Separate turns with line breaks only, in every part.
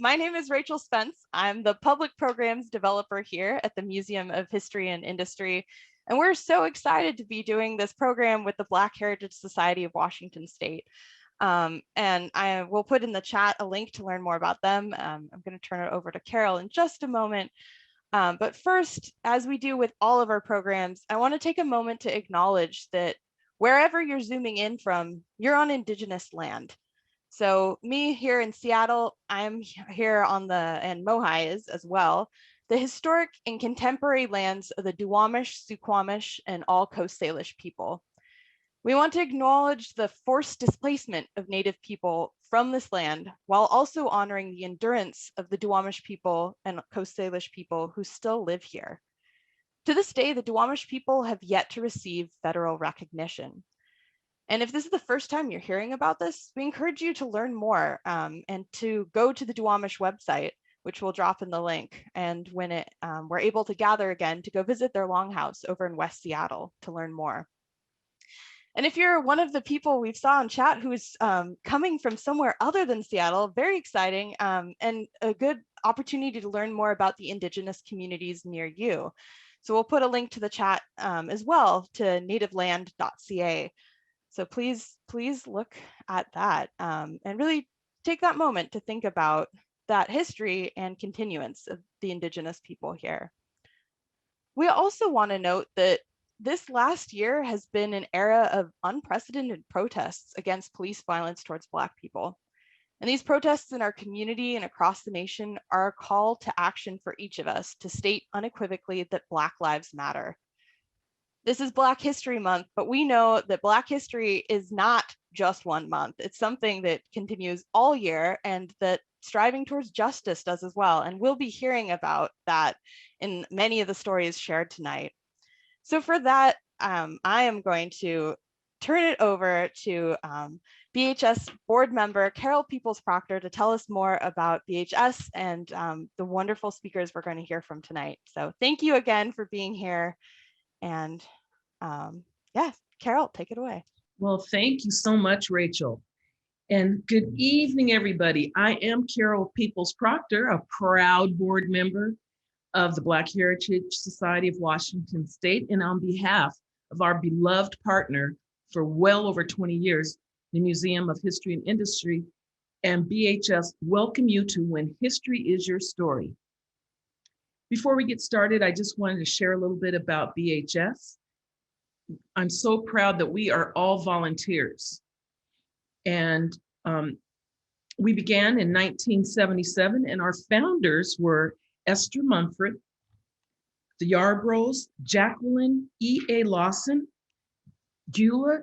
my name is Rachel Spence. I'm the public programs developer here at the Museum of History and Industry. And we're so excited to be doing this program with the Black Heritage Society of Washington State. And I will put in the chat a link to learn more about them. I'm going to turn it over to Carol in just a moment. But first, as we do with all of our programs, I want to take a moment to acknowledge that wherever you're zooming in from, you're on Indigenous land. So me here in Seattle, I'm here on and MOHAI is as well, the historic and contemporary lands of the Duwamish, Suquamish, and all Coast Salish people. We want to acknowledge the forced displacement of Native people from this land, while also honoring the endurance of the Duwamish people and Coast Salish people who still live here. To this day, the Duwamish people have yet to receive federal recognition. And if this is the first time you're hearing about this, we encourage you to learn more and to go to the Duwamish website, which we'll drop in the link. And when we're able to gather again, to go visit their longhouse over in West Seattle to learn more. And if you're one of the people we saw in chat who's coming from somewhere other than Seattle, very exciting and a good opportunity to learn more about the Indigenous communities near you. So we'll put a link to the chat as well to nativeland.ca. So please look at that and really take that moment to think about that history and continuance of the Indigenous people here. We also want to note that this last year has been an era of unprecedented protests against police violence towards Black people. And these protests in our community and across the nation are a call to action for each of us to state unequivocally that Black lives matter. This is Black History Month, but we know that Black history is not just one month. It's something that continues all year and that striving towards justice does as well. And we'll be hearing about that in many of the stories shared tonight. So for that, I am going to turn it over to BHS board member Carol Peoples-Proctor to tell us more about BHS and the wonderful speakers we're going to hear from tonight. So thank you again for being here. And yeah, Carol, take it away.
Well, thank you so much, Rachel. And good evening, everybody. I am Carol Peoples-Proctor, a proud board member of the Black Heritage Society of Washington State. And on behalf of our beloved partner for well over 20 years, the Museum of History and Industry, and BHS, welcome you to When History is Your Story. Before we get started, I just wanted to share a little bit about BHS. I'm so proud that we are all volunteers. And we began in 1977, and our founders were Esther Mumford, the Yarbroughs, Jacqueline E.A. Lawson, Gula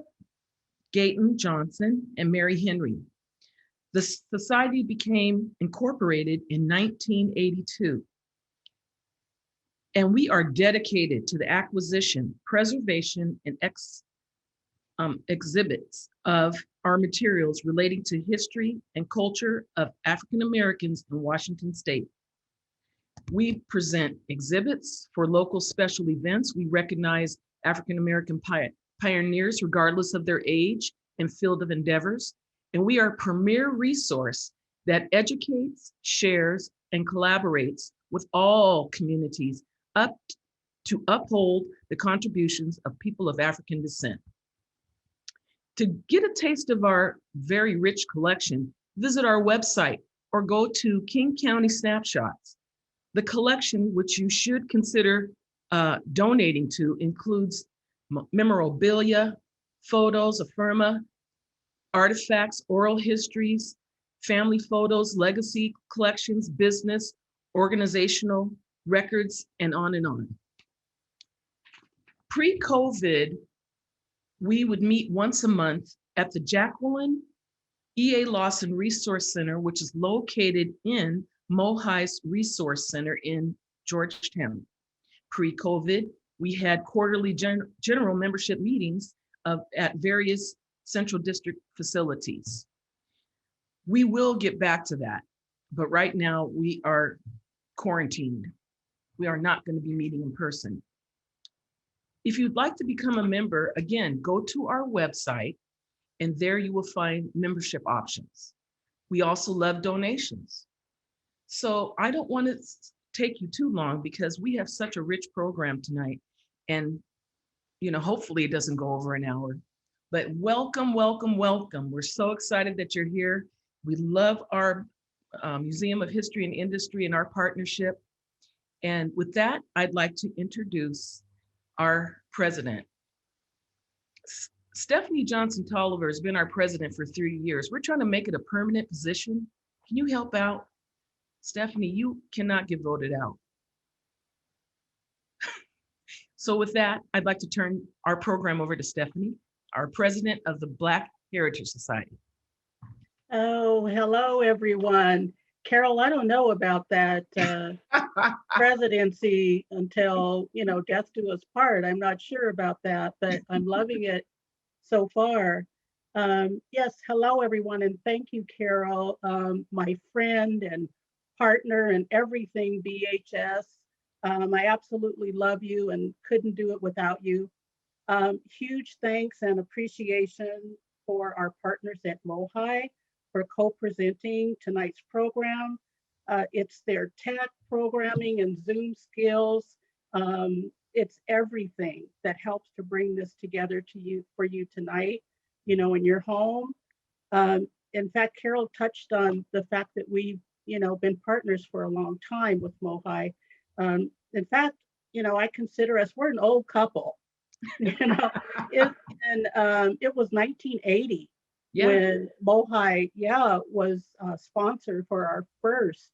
Gayton Johnson, and Mary Henry. The society became incorporated in 1982. And we are dedicated to the acquisition, preservation, and exhibits of our materials relating to history and culture of African Americans in Washington State. We present exhibits for local special events. We recognize African American pioneers regardless of their age and field of endeavors. And we are a premier resource that educates, shares, and collaborates with all communities to uphold the contributions of people of African descent. To get a taste of our very rich collection, visit our website or go to King County Snapshots. The collection, which you should consider donating to, includes memorabilia, photos, ephemera, artifacts, oral histories, family photos, legacy collections, business, organizational records, and on and on. Pre-COVID, we would meet once a month at the Jacqueline E.A. Lawson Resource Center, which is located in MOHAI's Resource Center in Georgetown. Pre-COVID, we had quarterly general membership meetings at various Central District facilities. We will get back to that, but right now we are quarantined. We are not going to be meeting in person. If you'd like to become a member, again, go to our website and there you will find membership options. We also love donations. So I don't want to take you too long because we have such a rich program tonight. And, hopefully it doesn't go over an hour. But welcome, welcome, welcome. We're so excited that you're here. We love our Museum of History and Industry and our partnership. And with that, I'd like to introduce our president. Stephanie Johnson Tolliver has been our president for 3 years. We're trying to make it a permanent position. Can you help out? Stephanie, you cannot get voted out. So with that, I'd like to turn our program over to Stephanie, our president of the Black Heritage Society.
Oh, hello, everyone. Carol, I don't know about that presidency until, death do us part. I'm not sure about that, but I'm loving it so far. Yes, hello, everyone, and thank you, Carol, my friend and partner and everything BHS. I absolutely love you and couldn't do it without you. Huge thanks and appreciation for our partners at MOHAI for co-presenting tonight's program. It's their tech programming and Zoom skills. It's everything that helps to bring this together for you tonight, in your home. In fact, Carol touched on the fact that we've, been partners for a long time with MOHAI. In fact, I consider us, we're an old couple. It was 1980 when MOHAI, was sponsored for our first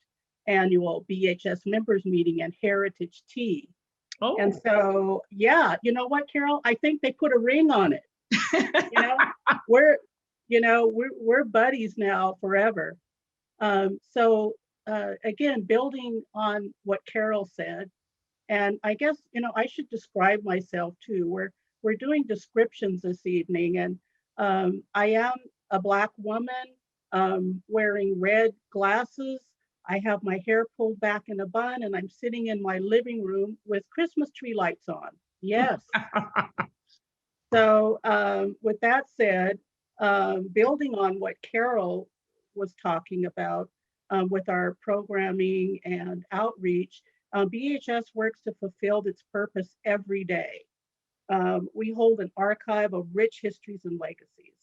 annual BHS members meeting and Heritage Tea.
Oh.
And so, you know what, Carol? I think they put a ring on it. We're buddies now forever. Again, building on what Carol said, and I guess, I should describe myself too. We're doing descriptions this evening, and I am a Black woman wearing red glasses. I have my hair pulled back in a bun, and I'm sitting in my living room with Christmas tree lights on. Yes. So with that said, building on what Carol was talking about with our programming and outreach, BHS works to fulfill its purpose every day. We hold an archive of rich histories and legacies.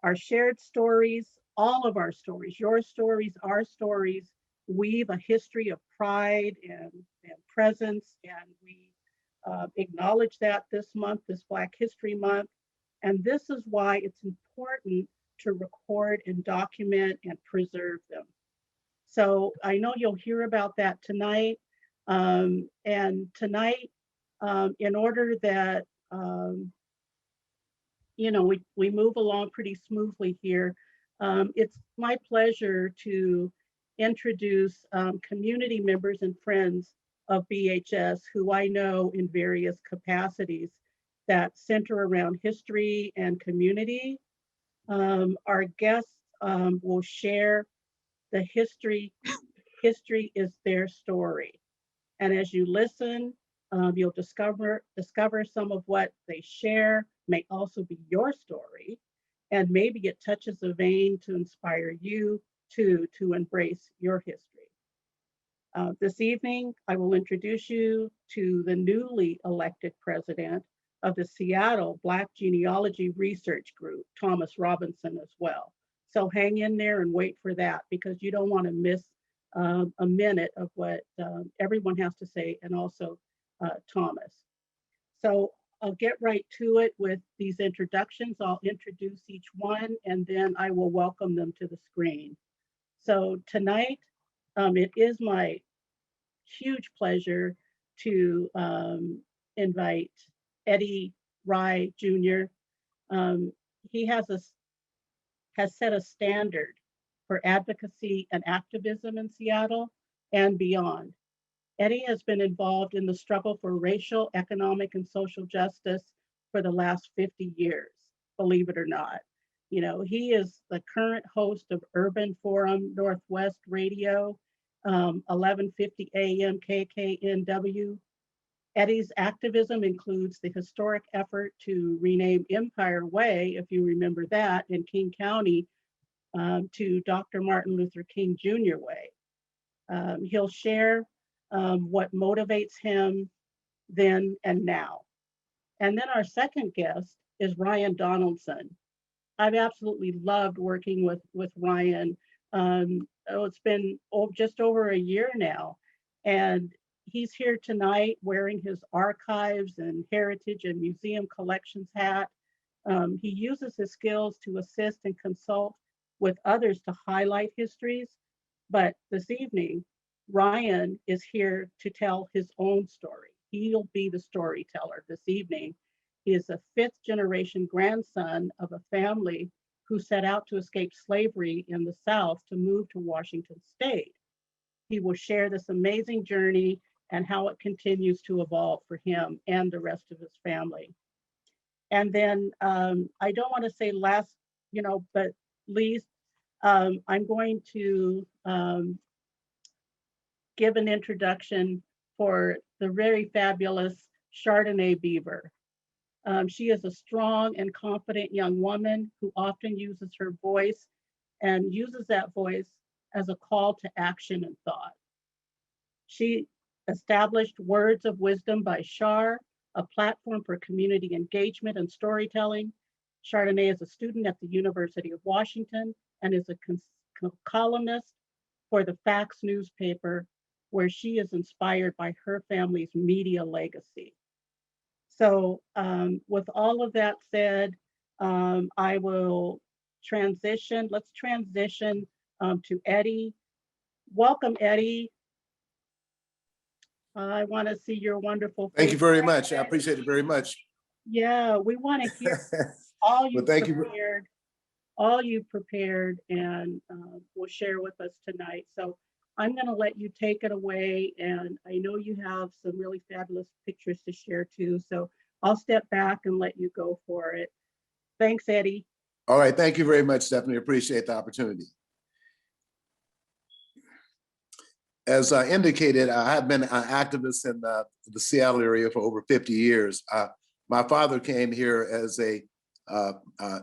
Our shared stories, all of our stories, your stories, our stories, weave a history of pride and presence, and we acknowledge that this month, this Black History Month. And this is why it's important to record and document and preserve them. So I know you'll hear about that tonight. And tonight, in order that, we move along pretty smoothly here, it's my pleasure to introduce community members and friends of BHS who I know in various capacities that center around history and community. Our guests will share the history. History is their story. And as you listen, you'll discover some of what they share may also be your story, and maybe it touches a vein to inspire you to embrace your history. This evening, I will introduce you to the newly elected president of the Seattle Black Genealogy Research Group, Thomas Robinson, as well. So hang in there and wait for that, because you don't want to miss a minute of what everyone has to say, and also Thomas. So I'll get right to it with these introductions. I'll introduce each one, and then I will welcome them to the screen. So tonight, it is my huge pleasure to invite Eddie Rye Jr. He has set a standard for advocacy and activism in Seattle and beyond. Eddie has been involved in the struggle for racial, economic, and social justice for the last 50 years, believe it or not. He is the current host of Urban Forum Northwest Radio, 1150 AM KKNW. Eddie's activism includes the historic effort to rename Empire Way, if you remember that, in King County, to Dr. Martin Luther King Jr. Way. He'll share what motivates him then and now. And then our second guest is Ryan Donaldson. I've absolutely loved working with Ryan. It's been just over a year now, and he's here tonight wearing his archives and heritage and museum collections hat. He uses his skills to assist and consult with others to highlight histories. But this evening, Ryan is here to tell his own story. He'll be the storyteller this evening. He is a fifth generation grandson of a family who set out to escape slavery in the South to move to Washington State. He will share this amazing journey and how it continues to evolve for him and the rest of his family. And then I don't want to say last, but least, I'm going to give an introduction for the very fabulous Chardonnay Beaver. She is a strong and confident young woman who often uses her voice and uses that voice as a call to action and thought. She established Words of Wisdom by Char, a platform for community engagement and storytelling. Chardonnay is a student at the University of Washington and is a columnist for the Facts newspaper, where she is inspired by her family's media legacy. So with all of that said, I will transition. Let's transition to Eddie. Welcome, Eddie. I want to see your wonderful face.
Thank you very much. I appreciate it very much.
Yeah, we want to hear all you
Well,
prepared, all you prepared, and will share with us tonight. So I'm going to let you take it away, and I know you have some really fabulous pictures to share too. So I'll step back and let you go for it. Thanks, Eddie.
All right, thank you very much, Stephanie. Appreciate the opportunity. As I indicated, I have been an activist in the Seattle area for over 50 years. My father came here as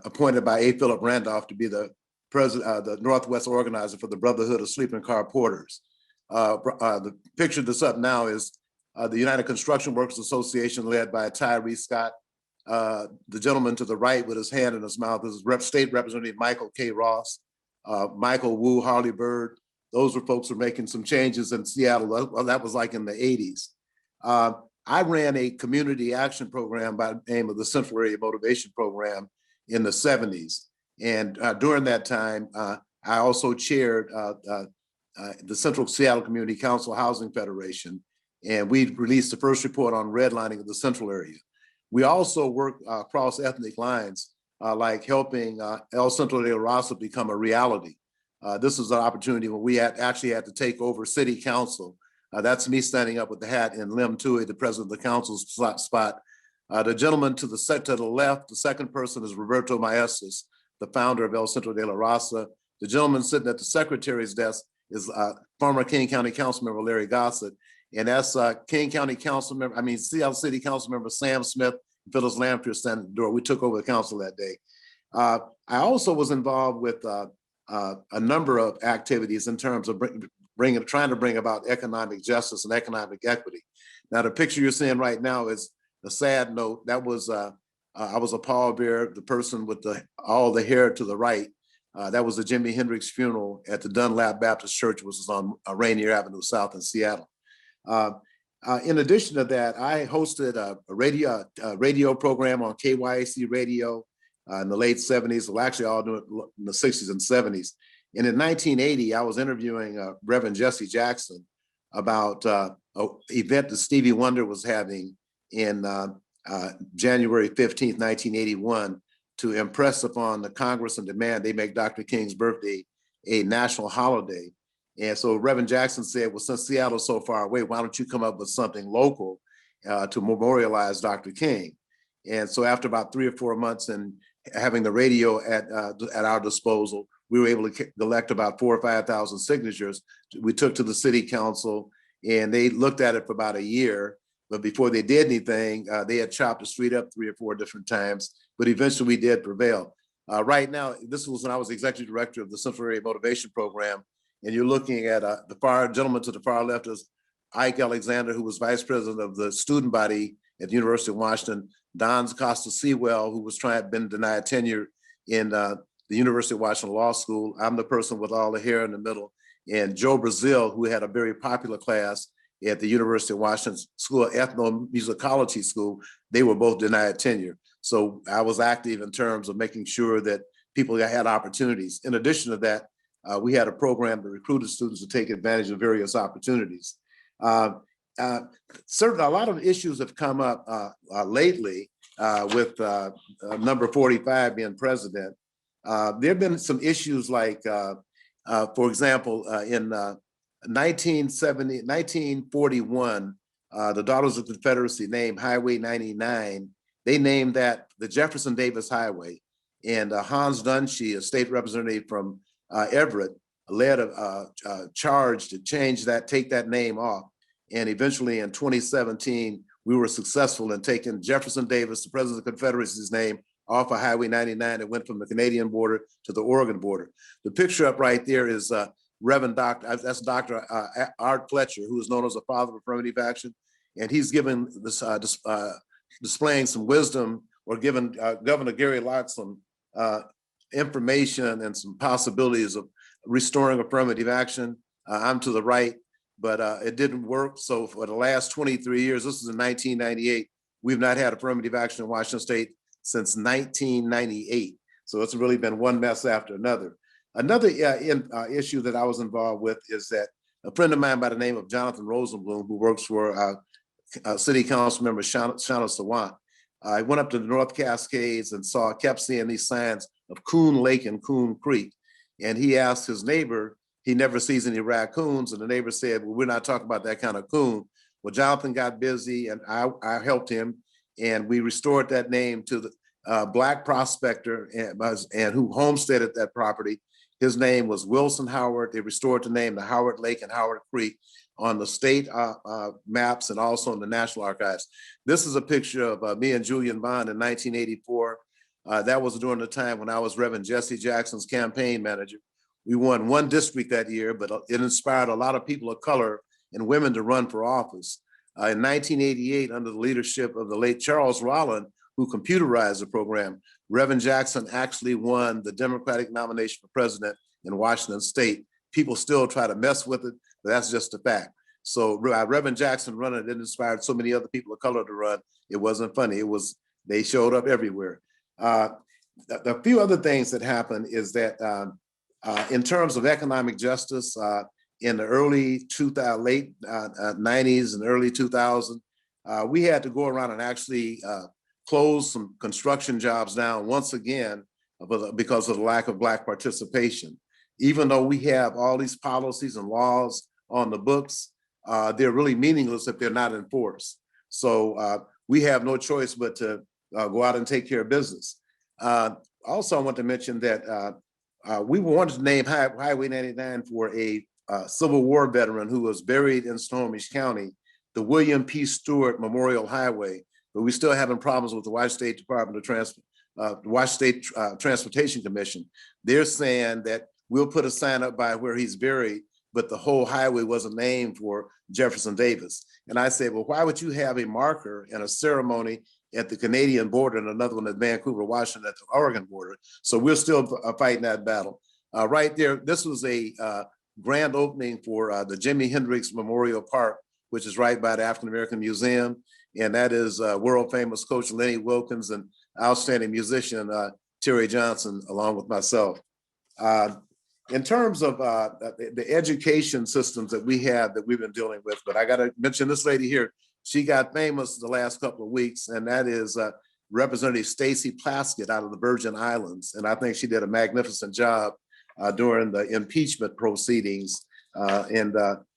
appointed by A. Philip Randolph to be the president, the Northwest organizer for the Brotherhood of Sleeping Car Porters. The picture that's up now is the United Construction Workers Association, led by Tyree Scott. The gentleman to the right with his hand in his mouth is State Representative Michael K. Ross, Michael Wu, Harley Bird. Those were folks who were making some changes in Seattle. Well, that was like in the 80s. I ran a community action program by the name of the Central Area Motivation Program in the 70s. And during that time, I also chaired the Central Seattle Community Council Housing Federation. And we released the first report on redlining of the Central area. We also work across ethnic lines, like helping El Centro de la Raza become a reality. This was an opportunity when we actually had to take over city council. That's me standing up with the hat, and Lim Tui, the president of the council's spot. The gentleman to the left, the second person is Roberto Maestas, the founder of El Centro de la Raza. The gentleman sitting at the secretary's desk is former King County Council member Larry Gossett. And that's King County Council member, Seattle City Council member Sam Smith, Phyllis Lampier standing at the door. We took over the council that day. I also was involved with a number of activities in terms of trying to bring about economic justice and economic equity. Now, the picture you're seeing right now is a sad note. That was, I was a pallbearer, the person with all the hair to the right. That was the Jimi Hendrix funeral at the Dunlap Baptist Church, which is on Rainier Avenue South in Seattle. In addition to that, I hosted a radio program on KYAC radio in the late 70s. Well, actually, all doing it in the 60s and 70s. And in 1980, I was interviewing Reverend Jesse Jackson about an event that Stevie Wonder was having in January 15th, 1981, to impress upon the Congress and demand they make Dr. King's birthday a national holiday. And so Reverend Jackson said, well, since Seattle's so far away, why don't you come up with something local to memorialize Dr. King? And so after about 3 or 4 months and having the radio at our disposal, we were able to collect about 4,000 or 5,000 signatures. We took to the city council, and they looked at it for about a year. But before they did anything, they had chopped the street up 3 or 4 different times. But eventually we did prevail. Right now, this was when I was executive director of the Central Area Motivation Program. And you're looking at the far gentleman to the far left is Ike Alexander, who was vice president of the student body at the University of Washington. Don Costa Sewell, who was been denied tenure in the University of Washington Law School. I'm the person with all the hair in the middle. And Joe Brazil, who had a very popular class at the University of Washington School of Ethnomusicology School. They were both denied tenure. So I was active in terms of making sure that people had opportunities. In addition to that, we had a program that recruited students to take advantage of various opportunities. Certainly, a lot of issues have come up lately with number 45 being president. There have been some issues like, for example, in 1941, the Daughters of the Confederacy named Highway 99. They named that the Jefferson Davis Highway. And Hans Dunshee, a state representative from Everett, led a charge to change that, take that name off. And eventually in 2017, we were successful in taking Jefferson Davis, the President of the Confederacy's name, off of Highway 99. It went from the Canadian border to the Oregon border. The picture up right there is Reverend Dr. That's Dr. Art Fletcher, who is known as the father of affirmative action. And he's given this, displaying some wisdom, or giving Governor Gary Locke some information and some possibilities of restoring affirmative action. I'm to the right, but it didn't work. So for the last 23 years, this is in 1998, we've not had affirmative action in Washington State since 1998. So it's really been one mess after another. Another issue that I was involved with is that a friend of mine by the name of Jonathan Rosenblum, who works for City Council member Shauna Sawant, I went up to the North Cascades and kept seeing these signs of Coon Lake and Coon Creek. And he asked his neighbor, he never sees any raccoons. And the neighbor said, well, we're not talking about that kind of coon. Well, Jonathan got busy and I helped him. And we restored that name to the Black prospector and who homesteaded that property. His name was Wilson Howard. They restored the name to Howard Lake and Howard Creek on the state maps and also in the National Archives. This is a picture of me and Julian Bond in 1984. That was during the time when I was Reverend Jesse Jackson's campaign manager. We won one district that year, but it inspired a lot of people of color and women to run for office. In 1988, under the leadership of the late Charles Rolland, who computerized the program, Reverend Jackson actually won the Democratic nomination for president in Washington State. People still try to mess with it, but that's just a fact. So Reverend Jackson running, it inspired so many other people of color to run. It wasn't funny. They showed up everywhere. A few other things that happened is that in terms of economic justice, in the late 90s and early 2000s, we had to go around and actually close some construction jobs down once again because of the lack of Black participation. Even though we have all these policies and laws on the books, they're really meaningless if they're not enforced. So we have no choice but to go out and take care of business. Also, I want to mention that we wanted to name Highway 99 for a Civil War veteran who was buried in Snohomish County, the William P. Stewart Memorial Highway, but we still having problems with the Washington State Department of Washington State Transportation Commission. They're saying that we'll put a sign up by where he's buried, but the whole highway wasn't named for Jefferson Davis. And I said, well, why would you have a marker and a ceremony at the Canadian border and another one at Vancouver, Washington at the Oregon border? So we're still fighting that battle. Right there, this was a grand opening for the Jimi Hendrix Memorial Park, which is right by the African American Museum. And that is world famous coach Lenny Wilkins and outstanding musician Terry Johnson, along with myself. In terms of the education systems that we have that we've been dealing with, but I got to mention this lady here. She got famous the last couple of weeks, and that is Representative Stacy Plaskett out of the Virgin Islands. And I think she did a magnificent job during the impeachment proceedings, and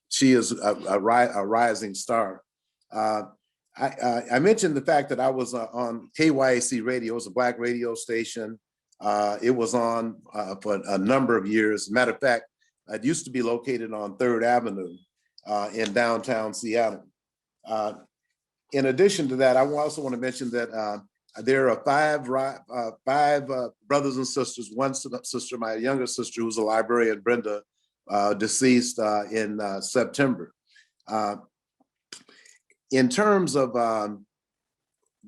she is a rising star. I mentioned the fact that I was on KYAC radio. It was a Black radio station. It was on for a number of years. Matter of fact, it used to be located on 3rd Avenue in downtown Seattle. In addition to that, I also want to mention that there are five brothers and sisters. One sister, my younger sister, who's a librarian, Brenda, deceased in September. In terms of the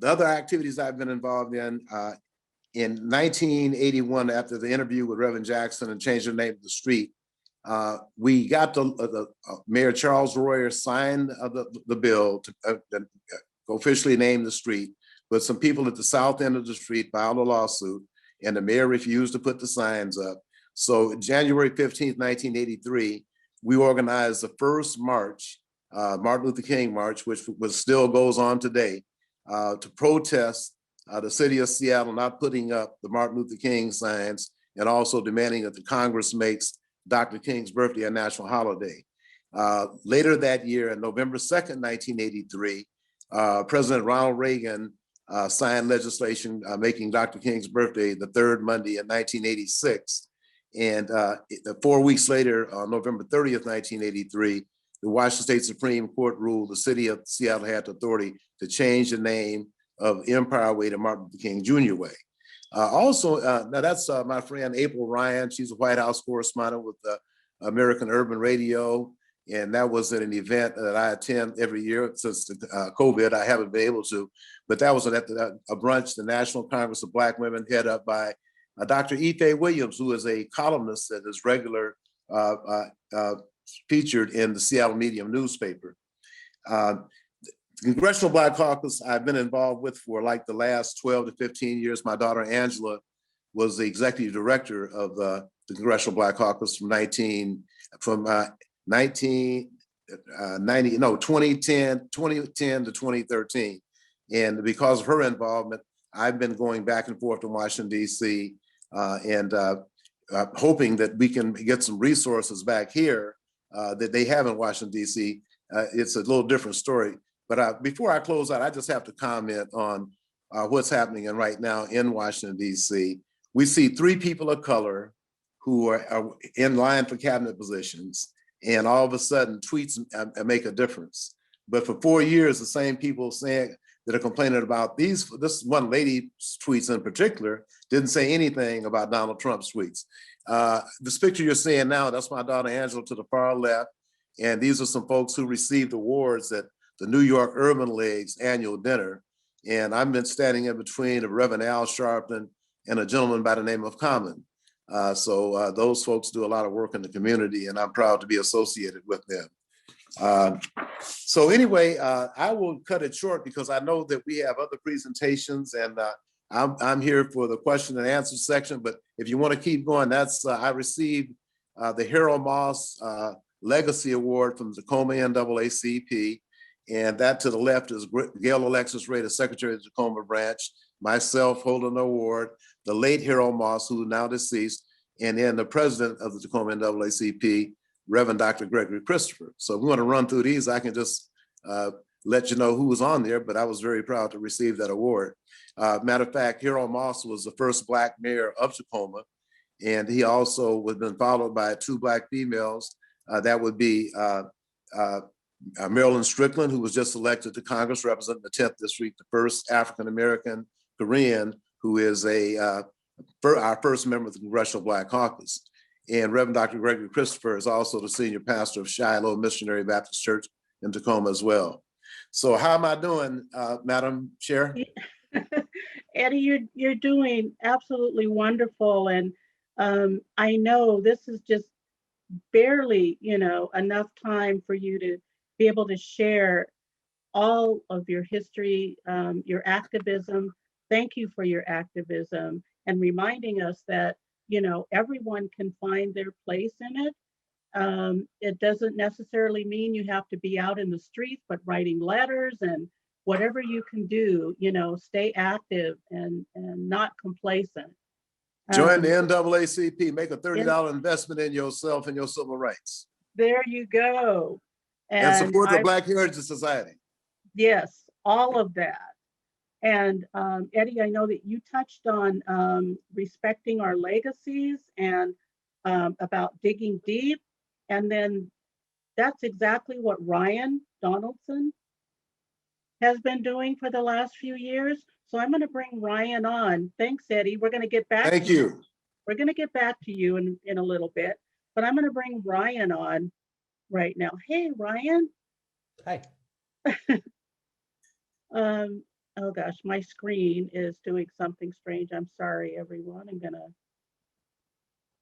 other activities I've been involved in 1981, after the interview with Reverend Jackson and changed the name of the street, we got the Mayor Charles Royer signed the bill to officially name the street, but some people at the south end of the street filed a lawsuit, and the mayor refused to put the signs up. So January 15th, 1983, we organized the first march, Martin Luther King March, which still goes on today, to protest the city of Seattle not putting up the Martin Luther King signs, and also demanding that the Congress makes Dr. King's birthday a national holiday. Later that year, on November 2nd, 1983, President Ronald Reagan signed legislation making Dr. King's birthday the third Monday in 1986. And 4 weeks later, on November 30th, 1983, the Washington State Supreme Court ruled the city of Seattle had the authority to change the name of Empire Way to Martin Luther King Jr. Way. Now that's my friend April Ryan. She's a White House correspondent with American Urban Radio. And that was at an event that I attend every year since the COVID. I haven't been able to, but that was at a brunch, the National Congress of Black Women, head up by Dr. Ife Williams, who is a columnist that is regular featured in the Seattle Medium newspaper. The Congressional Black Caucus I've been involved with for like the last 12 to 15 years. My daughter Angela was the executive director of the Congressional Black Caucus from 2010 to 2013. And because of her involvement, I've been going back and forth to Washington, D.C. And hoping that we can get some resources back here that they have in Washington, D.C. It's a little different story. But before I close out, I just have to comment on what's happening right now in Washington, D.C. We see 3 people of color who are in line for cabinet positions, and all of a sudden tweets make a difference. But for 4 years, the same people saying that are complaining about this one lady's tweets in particular didn't say anything about Donald Trump's tweets. This picture you're seeing now, that's my daughter Angela to the far left. And these are some folks who received awards at the New York Urban League's annual dinner. And I've been standing in between Reverend Al Sharpton and a gentleman by the name of Common. So those folks do a lot of work in the community, and I'm proud to be associated with them. So anyway, I will cut it short because I know that we have other presentations, and I'm here for the question and answer section, but if you want to keep going, that's I received the Harold Moss Legacy Award from the Tacoma NAACP, and that to the left is Gail Alexis Ray, the Secretary of the Tacoma branch, myself holding the award, the late Harold Moss, who is now deceased, and then the president of the Tacoma NAACP, Reverend Dr. Gregory Christopher. So if we want to run through these, I can just let you know who was on there, but I was very proud to receive that award. Matter of fact, Harold Moss was the first Black mayor of Tacoma, and he also was been followed by 2 Black females. That would be Marilyn Strickland, who was just elected to Congress representing the 10th District, the first African-American Korean, who is our first member of the Congressional Black Caucus. And Reverend Dr. Gregory Christopher is also the senior pastor of Shiloh Missionary Baptist Church in Tacoma as well. So how am I doing, Madam Chair?
Eddie, you're doing absolutely wonderful. And I know this is just barely, enough time for you to be able to share all of your history, your activism. Thank you for your activism and reminding us that, everyone can find their place in it. It doesn't necessarily mean you have to be out in the streets, but writing letters and whatever you can do, stay active and not complacent.
Join the NAACP, make a $30 investment in yourself and your civil rights.
There you go.
And support the Black Heritage Society.
Yes, all of that. And Eddie, I know that you touched on respecting our legacies and about digging deep. And then that's exactly what Ryan Donaldson has been doing for the last few years. So I'm going to bring Ryan on. Thanks, Eddie. We're going to get back.
Thank you.
We're going to get back to you in a little bit. but I'm going to bring Ryan on right now. Hey, Ryan.
Hi.
Oh gosh, my screen is doing something strange. I'm sorry, everyone. I'm going to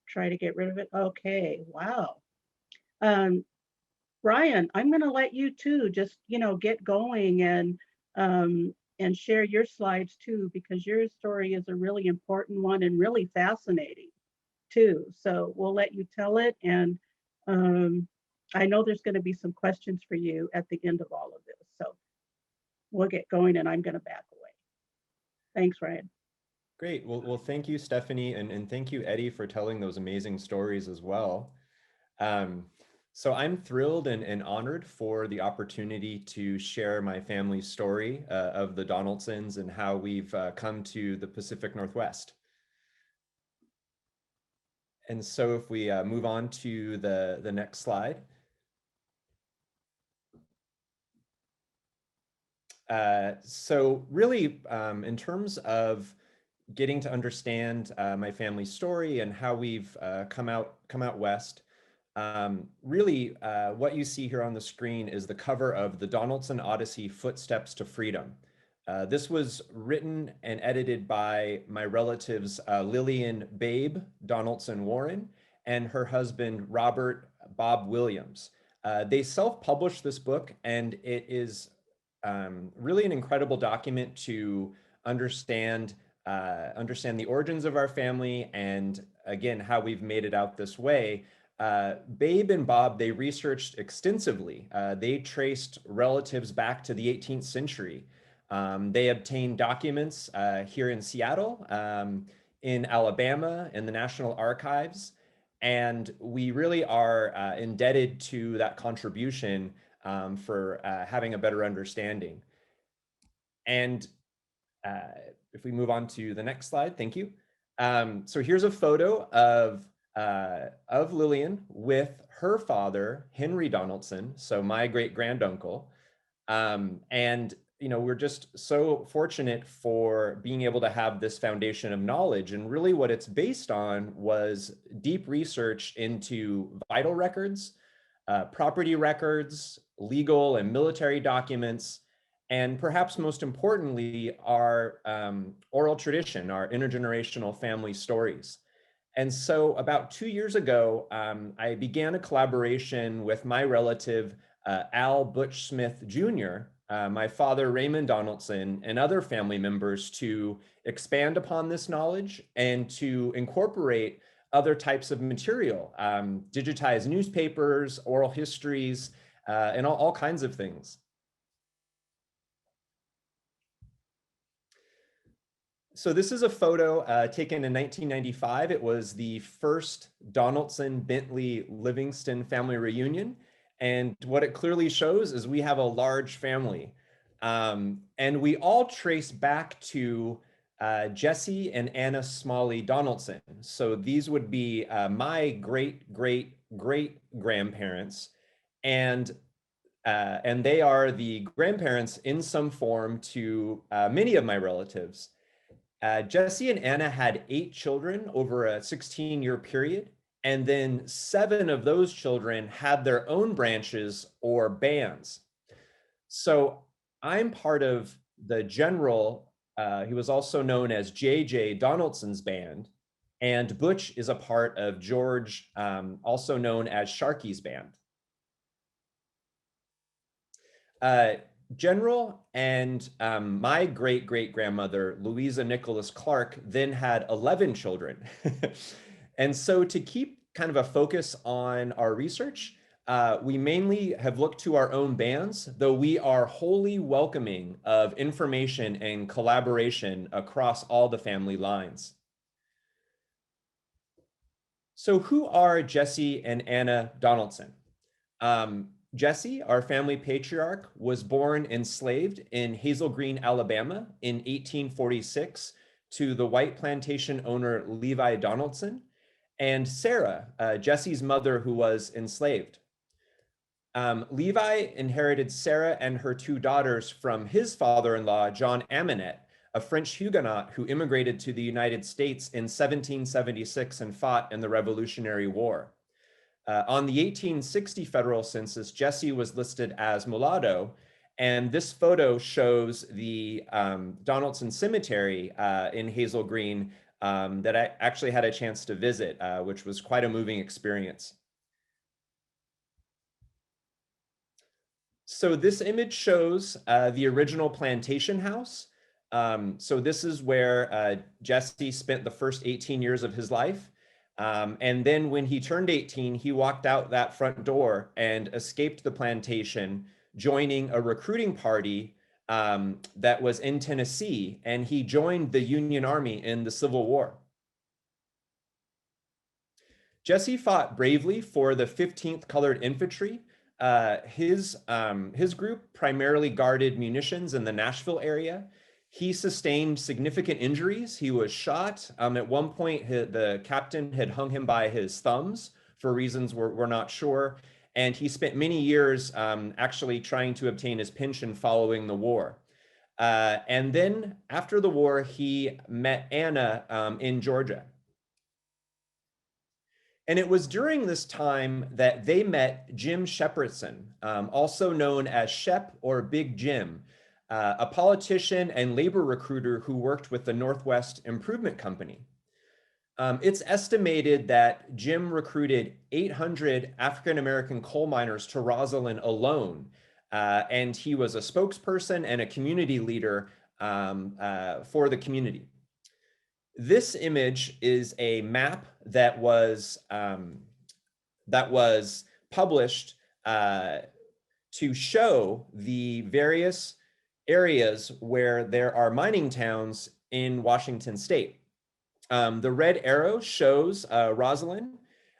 try to get rid of it. Okay, wow. Ryan, I'm going to let you too just, get going and share your slides too, because your story is a really important one and really fascinating too. So we'll let you tell it. And I know there's going to be some questions for you at the end of all of this. So we'll get going and I'm going to back away. Thanks, Ryan.
Great. Well, thank you, Stephanie, and thank you, Eddie, for telling those amazing stories as well. So I'm thrilled and honored for the opportunity to share my family's story of the Donaldsons and how we've come to the Pacific Northwest. And so if we move on to the next slide. So really, in terms of getting to understand my family's story and how we've come out west, really what you see here on the screen is the cover of the Donaldson Odyssey, Footsteps to Freedom. This was written and edited by my relatives Lillian Babe Donaldson Warren and her husband Robert Bob Williams. They self-published this book, and it is really an incredible document to understand the origins of our family and, again, how we've made it out this way. Babe and Bob, they researched extensively. They traced relatives back to the 18th century. They obtained documents here in Seattle, in Alabama, in the National Archives, and we really are indebted to that contribution for having a better understanding. And if we move on to the next slide, thank you. So here's a photo of Lillian with her father, Henry Donaldson, so my great-granduncle. And we're just so fortunate for being able to have this foundation of knowledge. And really what it's based on was deep research into vital records, property records, legal and military documents, and perhaps most importantly, our oral tradition, our intergenerational family stories. And so about 2 years ago, I began a collaboration with my relative, Al Butch Smith Jr., my father, Raymond Donaldson, and other family members to expand upon this knowledge and to incorporate other types of material, digitized newspapers, oral histories, and all kinds of things. So this is a photo taken in 1995. It was the first Donaldson-Bentley-Livingston family reunion. And what it clearly shows is we have a large family. And we all trace back to Jesse and Anna Smalley Donaldson. So these would be my great-great-great-grandparents. And they are the grandparents in some form to many of my relatives. Jesse and Anna had 8 children over a 16-year period, and then 7 of those children had their own branches or bands. So I'm part of the general, he was also known as J.J. Donaldson's band, and Butch is a part of George, also known as Sharky's band. General and my great-great-grandmother, Louisa Nicholas Clark, then had 11 children. And so to keep kind of a focus on our research, we mainly have looked to our own bands, though we are wholly welcoming of information and collaboration across all the family lines. So who are Jesse and Anna Donaldson? Jesse, our family patriarch, was born enslaved in Hazel Green, Alabama in 1846 to the white plantation owner Levi Donaldson, and Sarah, Jesse's mother, who was enslaved. Levi inherited Sarah and her 2 daughters from his father-in-law, John Aminet, a French Huguenot who immigrated to the United States in 1776 and fought in the Revolutionary War. On the 1860 federal census, Jesse was listed as mulatto, and this photo shows the Donaldson Cemetery in Hazel Green that I actually had a chance to visit, which was quite a moving experience. So this image shows the original plantation house. So this is where Jesse spent the first 18 years of his life. And then when he turned 18, he walked out that front door and escaped the plantation, joining a recruiting party that was in Tennessee, and he joined the Union Army in the Civil War. Jesse fought bravely for the 15th Colored Infantry. His group primarily guarded munitions in the Nashville area. He sustained significant injuries. He was shot. At one point, the captain had hung him by his thumbs for reasons we're not sure. And he spent many years actually trying to obtain his pension following the war. And then after the war, he met Anna in Georgia. And it was during this time that they met Jim Shepherdson, also known as Shep or Big Jim, a politician and labor recruiter who worked with the Northwest Improvement Company. It's estimated that Jim recruited 800 African-American coal miners to Rosalyn alone, and he was a spokesperson and a community leader for the community. This image is a map that was published to show the various areas where there are mining towns in Washington state. The red arrow shows Rosalyn,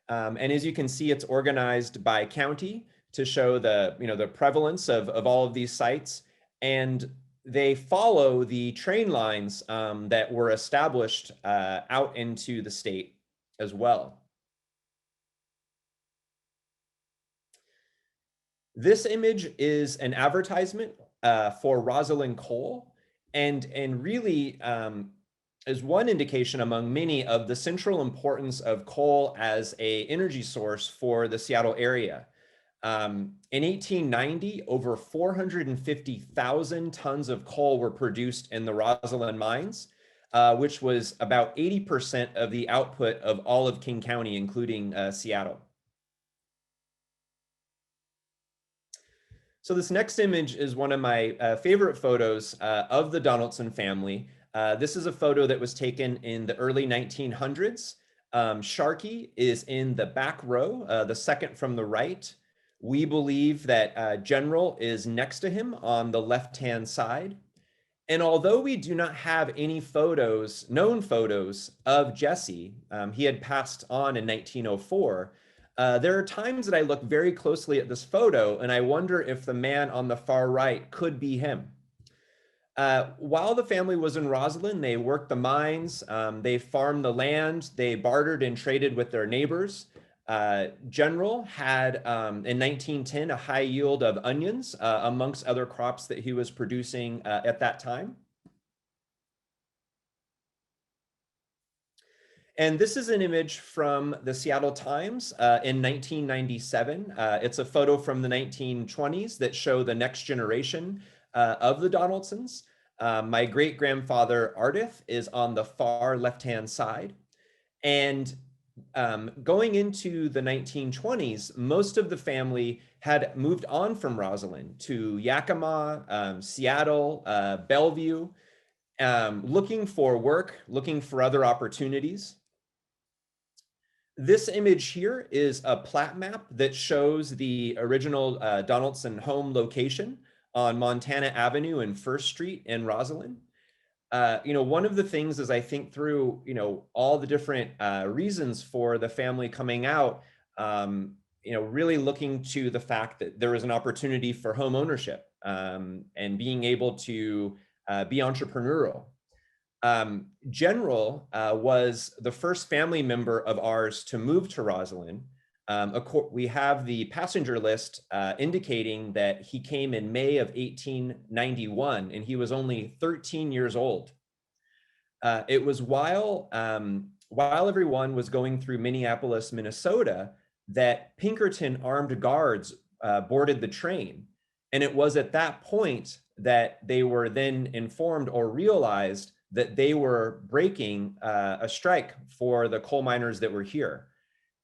and as you can see, it's organized by county to show the prevalence of all of these sites, and they follow the train lines that were established out into the state as well. This image is an advertisement for Rosalyn Coal, and really is one indication among many of the central importance of coal as an energy source for the Seattle area. In 1890, over 450,000 tons of coal were produced in the Rosalyn mines, which was about 80% of the output of all of King County, including Seattle. So this next image is one of my favorite photos of the Donaldson family. This is a photo that was taken in the early 1900s. Sharkey is in the back row, the second from the right. We believe that General is next to him on the left-hand side. And although we do not have any photos, known photos of Jesse, he had passed on in 1904, there are times that I look very closely at this photo and I wonder if the man on the far right could be him. While the family was in Rosalyn, they worked the mines, they farmed the land, they bartered and traded with their neighbors. General had, in 1910, a high yield of onions, amongst other crops that he was producing at that time. And this is an image from the Seattle Times in 1997. It's a photo from the 1920s that show the next generation of the Donaldsons. My great-grandfather, Ardith, is on the far left-hand side. And going into the 1920s, most of the family had moved on from Rosalyn to Yakima, Seattle, Bellevue, looking for work, looking for other opportunities. This image here is a plat map that shows the original Donaldson home location on Montana Avenue and First Street in Rosalyn. One of the things as I think through, all the different reasons for the family coming out, really looking to the fact that there was an opportunity for home ownership and being able to be entrepreneurial. General was the first family member of ours to move to Rosalyn. We have the passenger list indicating that he came in May of 1891 and he was only 13 years old. It was while everyone was going through Minneapolis, Minnesota, that Pinkerton armed guards boarded the train. And it was at that point that they were then informed or realized that they were breaking a strike for the coal miners that were here.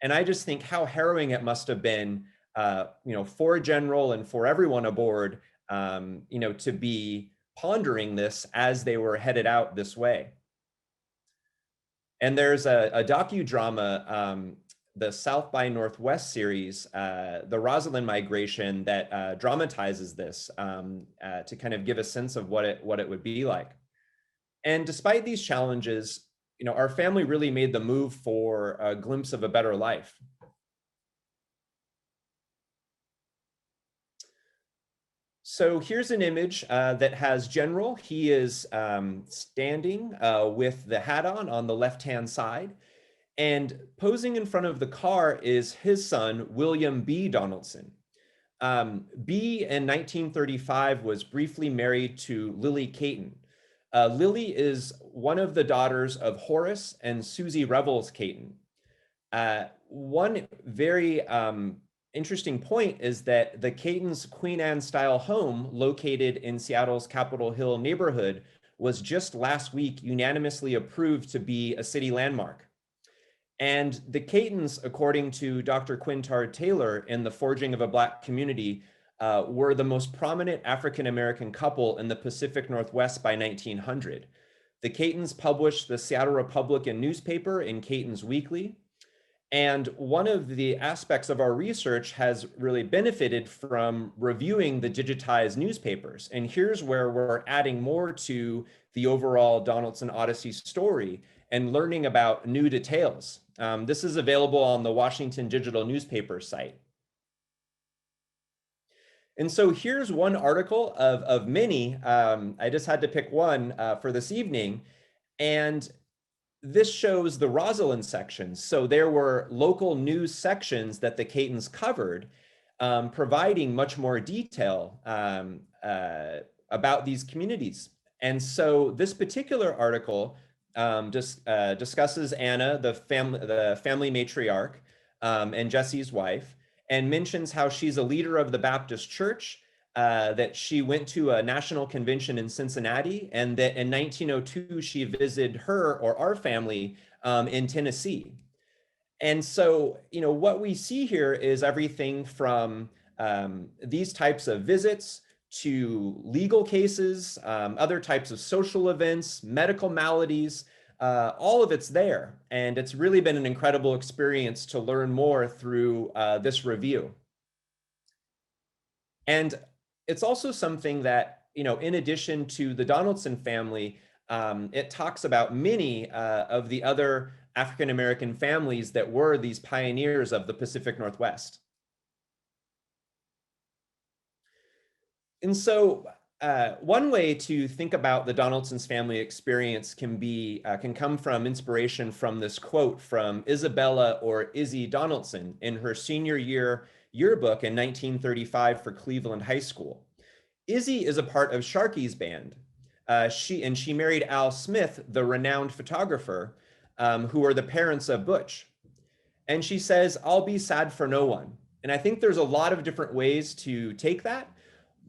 And I just think how harrowing it must have been, for a general and for everyone aboard, to be pondering this as they were headed out this way. And there's a docudrama, the South by Northwest series, the Rosalind Migration, that dramatizes this to kind of give a sense of what it would be like. And despite these challenges, our family really made the move for a glimpse of a better life. So here's an image that has General. He is standing with the hat on the left-hand side. And posing in front of the car is his son, William B. Donaldson. B in 1935 was briefly married to Lily Caton. Lily is one of the daughters of Horace and Susie Revels Caton. One very interesting point is that the Caton's Queen Anne style home located in Seattle's Capitol Hill neighborhood was just last week unanimously approved to be a city landmark. And the Catons, according to Dr. Quintard Taylor in The Forging of a Black Community, were the most prominent African-American couple in the Pacific Northwest by 1900. The Catons published the Seattle Republican newspaper in Caton's Weekly. And one of the aspects of our research has really benefited from reviewing the digitized newspapers. And here's where we're adding more to the overall Donaldson Odyssey story and learning about new details. This is available on the Washington Digital Newspaper site. And so here's one article of many. I just had to pick one for this evening. And this shows the Rosalind sections. So there were local news sections that the Catons covered, providing much more detail about these communities. And so this particular article discusses Anna, the family matriarch, and Jesse's wife, and mentions how she's a leader of the Baptist Church, that she went to a national convention in Cincinnati, and that in 1902, she visited her or our family in Tennessee. And so, what we see here is everything from these types of visits to legal cases, other types of social events, medical maladies, all of it's there. And it's really been an incredible experience to learn more through this review. And it's also something that, in addition to the Donaldson family, it talks about many of the other African-American families that were these pioneers of the Pacific Northwest. And so one way to think about the Donaldson's family experience can come from inspiration from this quote from Isabella or Izzy Donaldson in her senior year yearbook in 1935 for Cleveland High School. Izzy is a part of Sharkey's band. She married Al Smith, the renowned photographer, who are the parents of Butch. And she says, "I'll be sad for no one." And I think there's a lot of different ways to take that.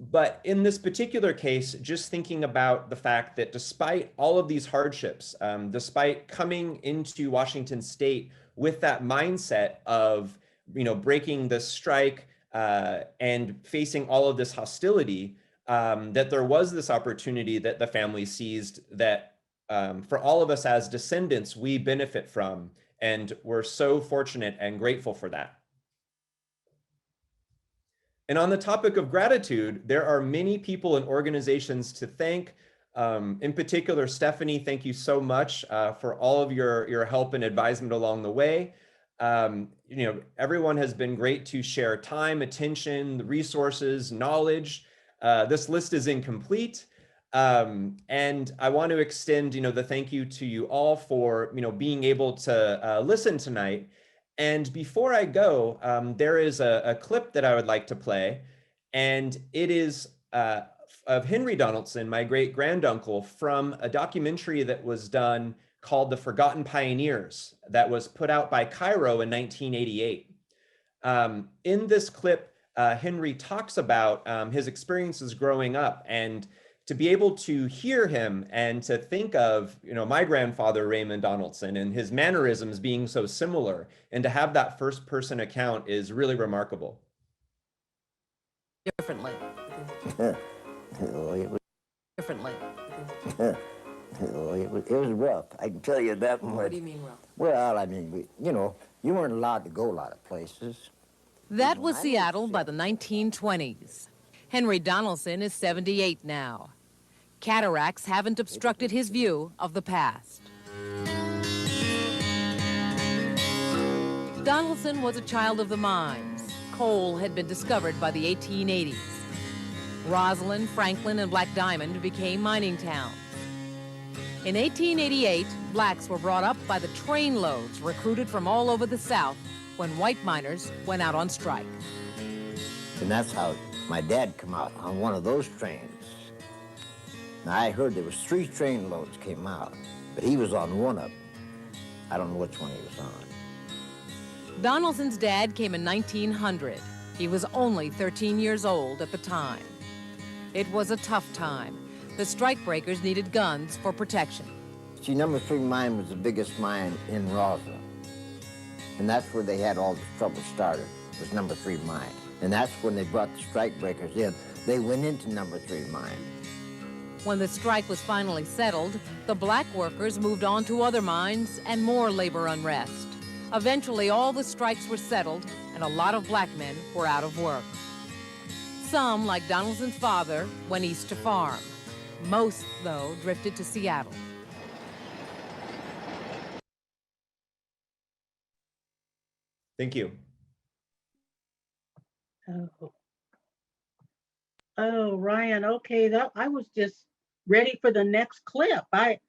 But in this particular case, just thinking about the fact that despite all of these hardships, despite coming into Washington State with that mindset of, breaking the strike and facing all of this hostility, that there was this opportunity that the family seized that for all of us as descendants, we benefit from. And we're so fortunate and grateful for that. And on the topic of gratitude, there are many people and organizations to thank. In particular, Stephanie, thank you so much for all of your help and advisement along the way. Everyone has been great to share time, attention, resources, knowledge. This list is incomplete. And I want to extend, the thank you to you all for, being able to listen tonight. And before I go, there is a clip that I would like to play, and it is of Henry Donaldson, my great-granduncle, from a documentary that was done called The Forgotten Pioneers that was put out by Cairo in 1988. In this clip, Henry talks about his experiences growing up, and to be able to hear him and to think of, my grandfather, Raymond Donaldson, and his mannerisms being so similar, and to have that first person account is really remarkable.
Differently. Differently.
It was rough, I can tell you that much.
What do you mean rough?
Well, I mean, you weren't allowed to go a lot of places.
That was Seattle by the 1920s. Henry Donaldson is 78 now. Cataracts haven't obstructed his view of the past. Donaldson was a child of the mines. Coal had been discovered by the 1880s. Roslyn, Franklin, and Black Diamond became mining towns. In 1888, blacks were brought up by the trainloads recruited from all over the South when white miners went out on strike.
And that's how my dad come out on one of those trains. Now, I heard there was 3 train loads came out, but he was on one of them. I don't know which one he was on.
Donaldson's dad came in 1900. He was only 13 years old at the time. It was a tough time. The strikebreakers needed guns for protection.
See, number 3 mine was the biggest mine in Roslyn. And that's where they had all the trouble started, was number 3 mine. And that's when they brought the strikebreakers in. They went into number 3 mine.
When the strike was finally settled, the black workers moved on to other mines and more labor unrest. Eventually, all the strikes were settled and a lot of black men were out of work. Some, like Donaldson's father, went east to farm. Most, though, drifted to Seattle.
Thank you.
Oh, Ryan, okay, that I was just ready for the next clip. That's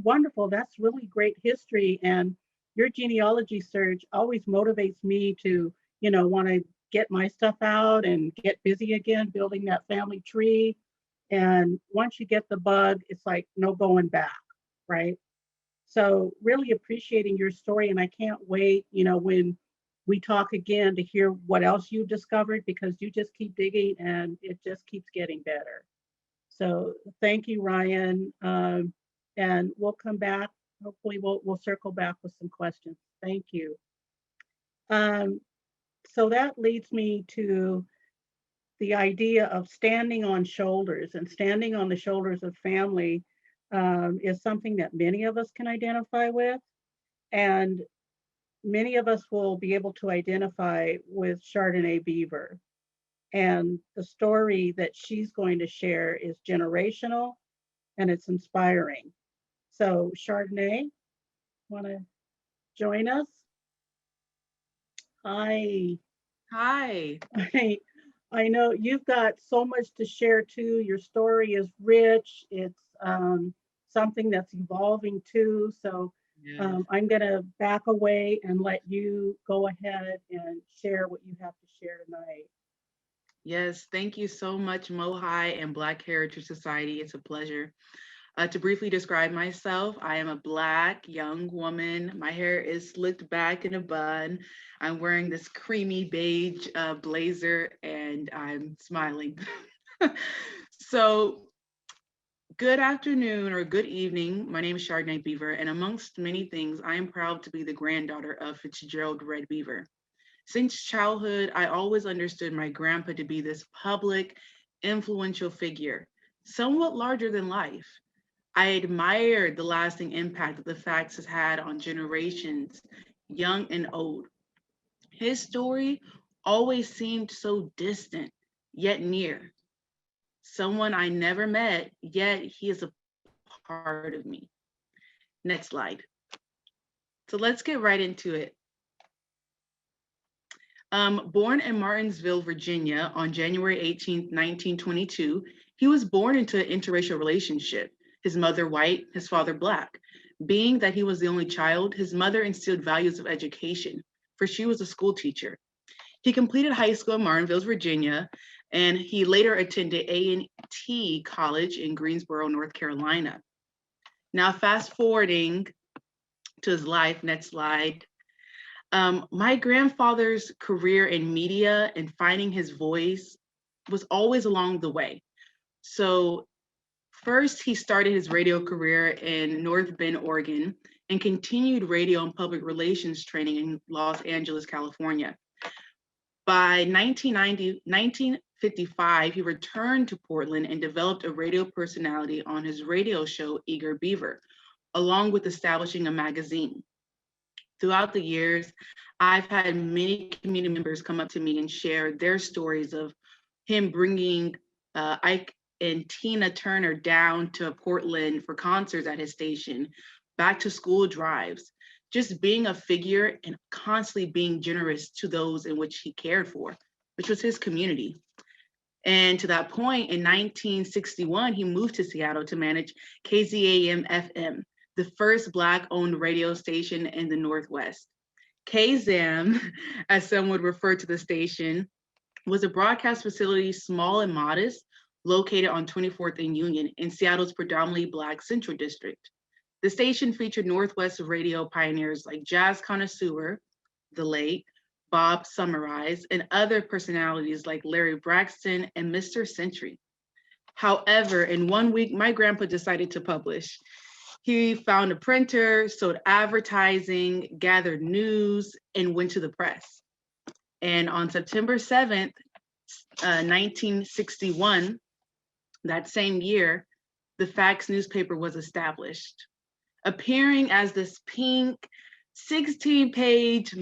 wonderful. That's really great history, and your genealogy search always motivates me to, want to get my stuff out and get busy again, building that family tree. And once you get the bug, it's like no going back, right? So really appreciating your story, and I can't wait, when we talk again to hear what else you discovered, because you just keep digging and it just keeps getting better. So thank you, Ryan. And we'll come back. Hopefully we'll circle back with some questions. Thank you. So that leads me to the idea of standing on shoulders, and standing on the shoulders of family is something that many of us can identify with. And many of us will be able to identify with Chardonnay Beaver. And the story that she's going to share is generational and it's inspiring. So Chardonnay, want to join us? Hi.
Hi.
I know you've got so much to share too. Your story is rich. It's something that's evolving too. So I'm going to back away and let you go ahead and share what you have to share tonight.
Yes, thank you so much, MOHAI and Black Heritage Society. It's a pleasure. To briefly describe myself, I am a Black young woman. My hair is slicked back in a bun. I'm wearing this creamy beige blazer and I'm smiling. So good afternoon or good evening. My name is Chardonnay Beaver, and amongst many things, I am proud to be the granddaughter of Fitzgerald Red Beaver. Since childhood, I always understood my grandpa to be this public, influential figure, somewhat larger than life. I admired the lasting impact that the facts has had on generations, young and old. His story always seemed so distant, yet near. Someone I never met, yet he is a part of me. Next slide. So let's get right into it. Born in Martinsville, Virginia on January 18th, 1922, he was born into an interracial relationship. His mother white, his father Black. Being that he was the only child, his mother instilled values of education, for she was a school teacher. He completed high school in Martinsville, Virginia, and he later attended A&T College in Greensboro, North Carolina. Now, fast forwarding to his life, next slide. My grandfather's career in media and finding his voice was always along the way. So first, he started his radio career in North Bend, Oregon, and continued radio and public relations training in Los Angeles, California. By 1955, he returned to Portland and developed a radio personality on his radio show, Eager Beaver, along with establishing a magazine. Throughout the years, I've had many community members come up to me and share their stories of him bringing Ike and Tina Turner down to Portland for concerts at his station, back to school drives, just being a figure and constantly being generous to those in which he cared for, which was his community. And to that point, in 1961, he moved to Seattle to manage KZAM FM, the first Black-owned radio station in the Northwest. KZAM, as some would refer to the station, was a broadcast facility, small and modest, located on 24th and Union in Seattle's predominantly Black Central District. The station featured Northwest radio pioneers like jazz connoisseur, the late Bob Summerize, and other personalities like Larry Braxton and Mr. Century. However, in 1 week, my grandpa decided to publish. He found a printer, sold advertising, gathered news, and went to the press. And on September 7th, 1961, that same year, the Facts newspaper was established, appearing as this pink 16-page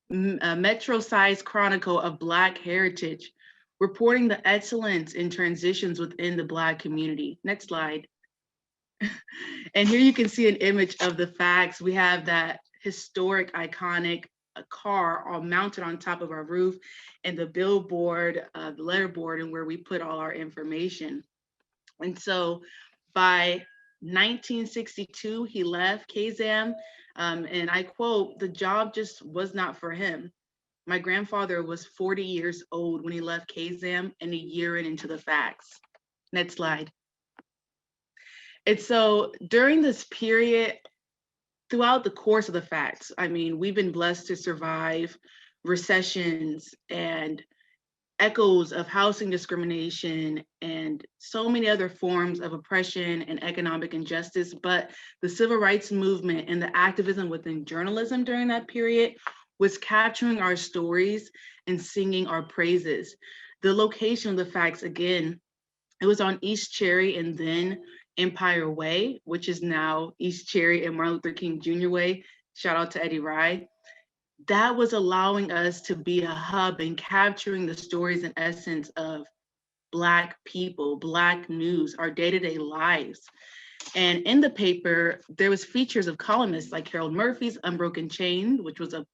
metro-sized chronicle of Black heritage, reporting the excellence in transitions within the Black community. Next slide. And here you can see an image of the Facts. We have that historic, iconic car all mounted on top of our roof, and the billboard, the letterboard, and where we put all our information. And so by 1962, he left KZAM, and I quote, "The job just was not for him." My grandfather was 40 years old when he left KZAM and a year into the Facts. Next slide. And so during this period, throughout the course of the Facts, I mean, we've been blessed to survive recessions and echoes of housing discrimination and so many other forms of oppression and economic injustice. But the civil rights movement and the activism within journalism during that period was capturing our stories and singing our praises. The location of the Facts, again, it was on East Cherry and then Empire Way, which is now East Cherry and Martin Luther King Jr. Way. Shout out to Eddie Rye. That was allowing us to be a hub and capturing the stories and essence of Black people, Black news, our day-to-day lives. And in the paper, there was features of columnists like Harold Murphy's Unbroken Chain, which was a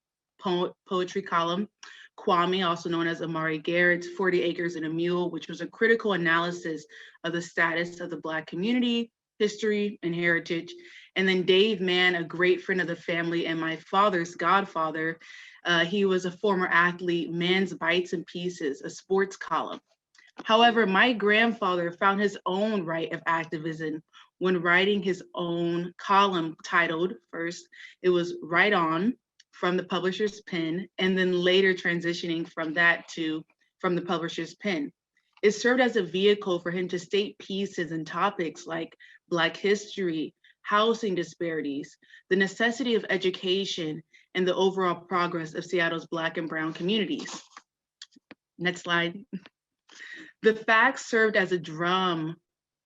poetry column, Kwame, also known as Amari Garrett's 40 Acres and a Mule, which was a critical analysis of the status of the Black community, history, and heritage. And then Dave Mann, a great friend of the family and my father's godfather, he was a former athlete, Man's Bites and Pieces, a sports column. However, my grandfather found his own right of activism when writing his own column titled, first, it was Right On, from the publisher's pen, and then later transitioning from that to from the publisher's pen. It served as a vehicle for him to state pieces and topics like Black history, housing disparities, the necessity of education, and the overall progress of Seattle's Black and Brown communities. Next slide. The Facts served as a drum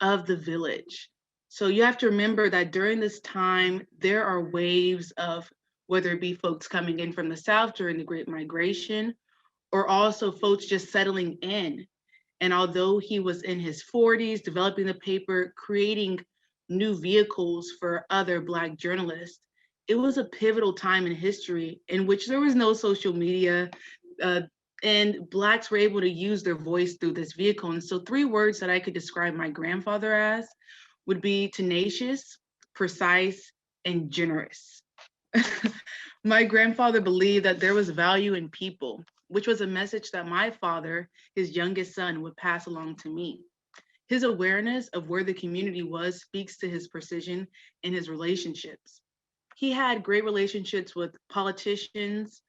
of the village. So you have to remember that during this time, there are waves of whether it be folks coming in from the South during the Great Migration, or also folks just settling in. And although he was in his 40s, developing the paper, creating new vehicles for other Black journalists, it was a pivotal time in history in which there was no social media, and Blacks were able to use their voice through this vehicle. And so 3 words that I could describe my grandfather as would be tenacious, precise, and generous. My grandfather believed that there was value in people, which was a message that my father, his youngest son, would pass along to me. His awareness of where the community was speaks to his precision in his relationships. He had great relationships with politicians,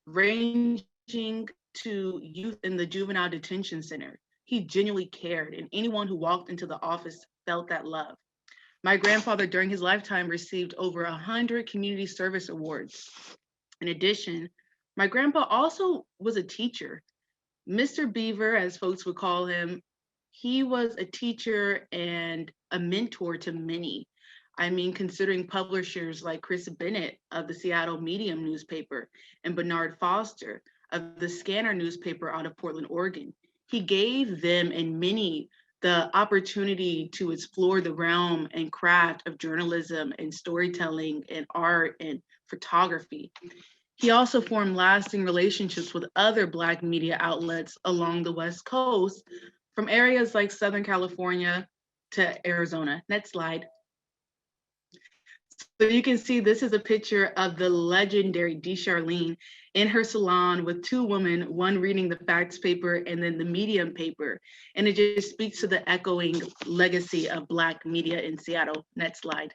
ranging to youth in the juvenile detention center. He genuinely cared, and anyone who walked into the office felt that love. My grandfather, during his lifetime, received over 100 community service awards. In addition, my grandpa also was a teacher. Mr. Beaver, as folks would call him, he was a teacher and a mentor to many. I mean, considering publishers like Chris Bennett of the Seattle Medium newspaper and Bernard Foster of the Scanner newspaper out of Portland, Oregon. He gave them and many the opportunity to explore the realm and craft of journalism and storytelling and art and photography. He also formed lasting relationships with other Black media outlets along the West Coast, from areas like Southern California to Arizona. Next slide. So you can see this is a picture of the legendary Dee Charlene in her salon with two women, one reading the facts paper and then the medium paper. And it just speaks to the echoing legacy of Black media in Seattle. Next slide.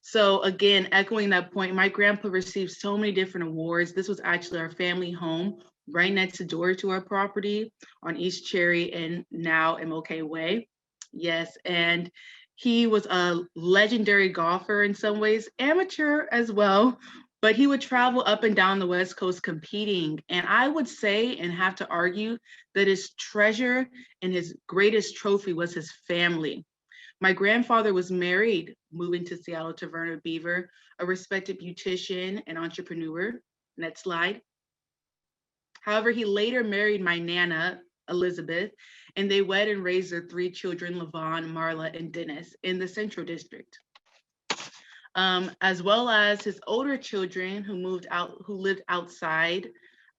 So again, echoing that point, my grandpa received so many different awards. This was actually our family home right next door to our property on East Cherry and now MOHAI Way. Yes, and he was a legendary golfer in some ways, amateur as well, but he would travel up and down the West Coast competing. And I would say and have to argue that his treasure and his greatest trophy was his family. My grandfather was married, moving to Seattle to Verna Beaver, a respected beautician and entrepreneur. Next slide. However, he later married my Nana, Elizabeth, and they wed and raised their three children, Levon, Marla, and Dennis, in the Central District. As well as his older children who lived outside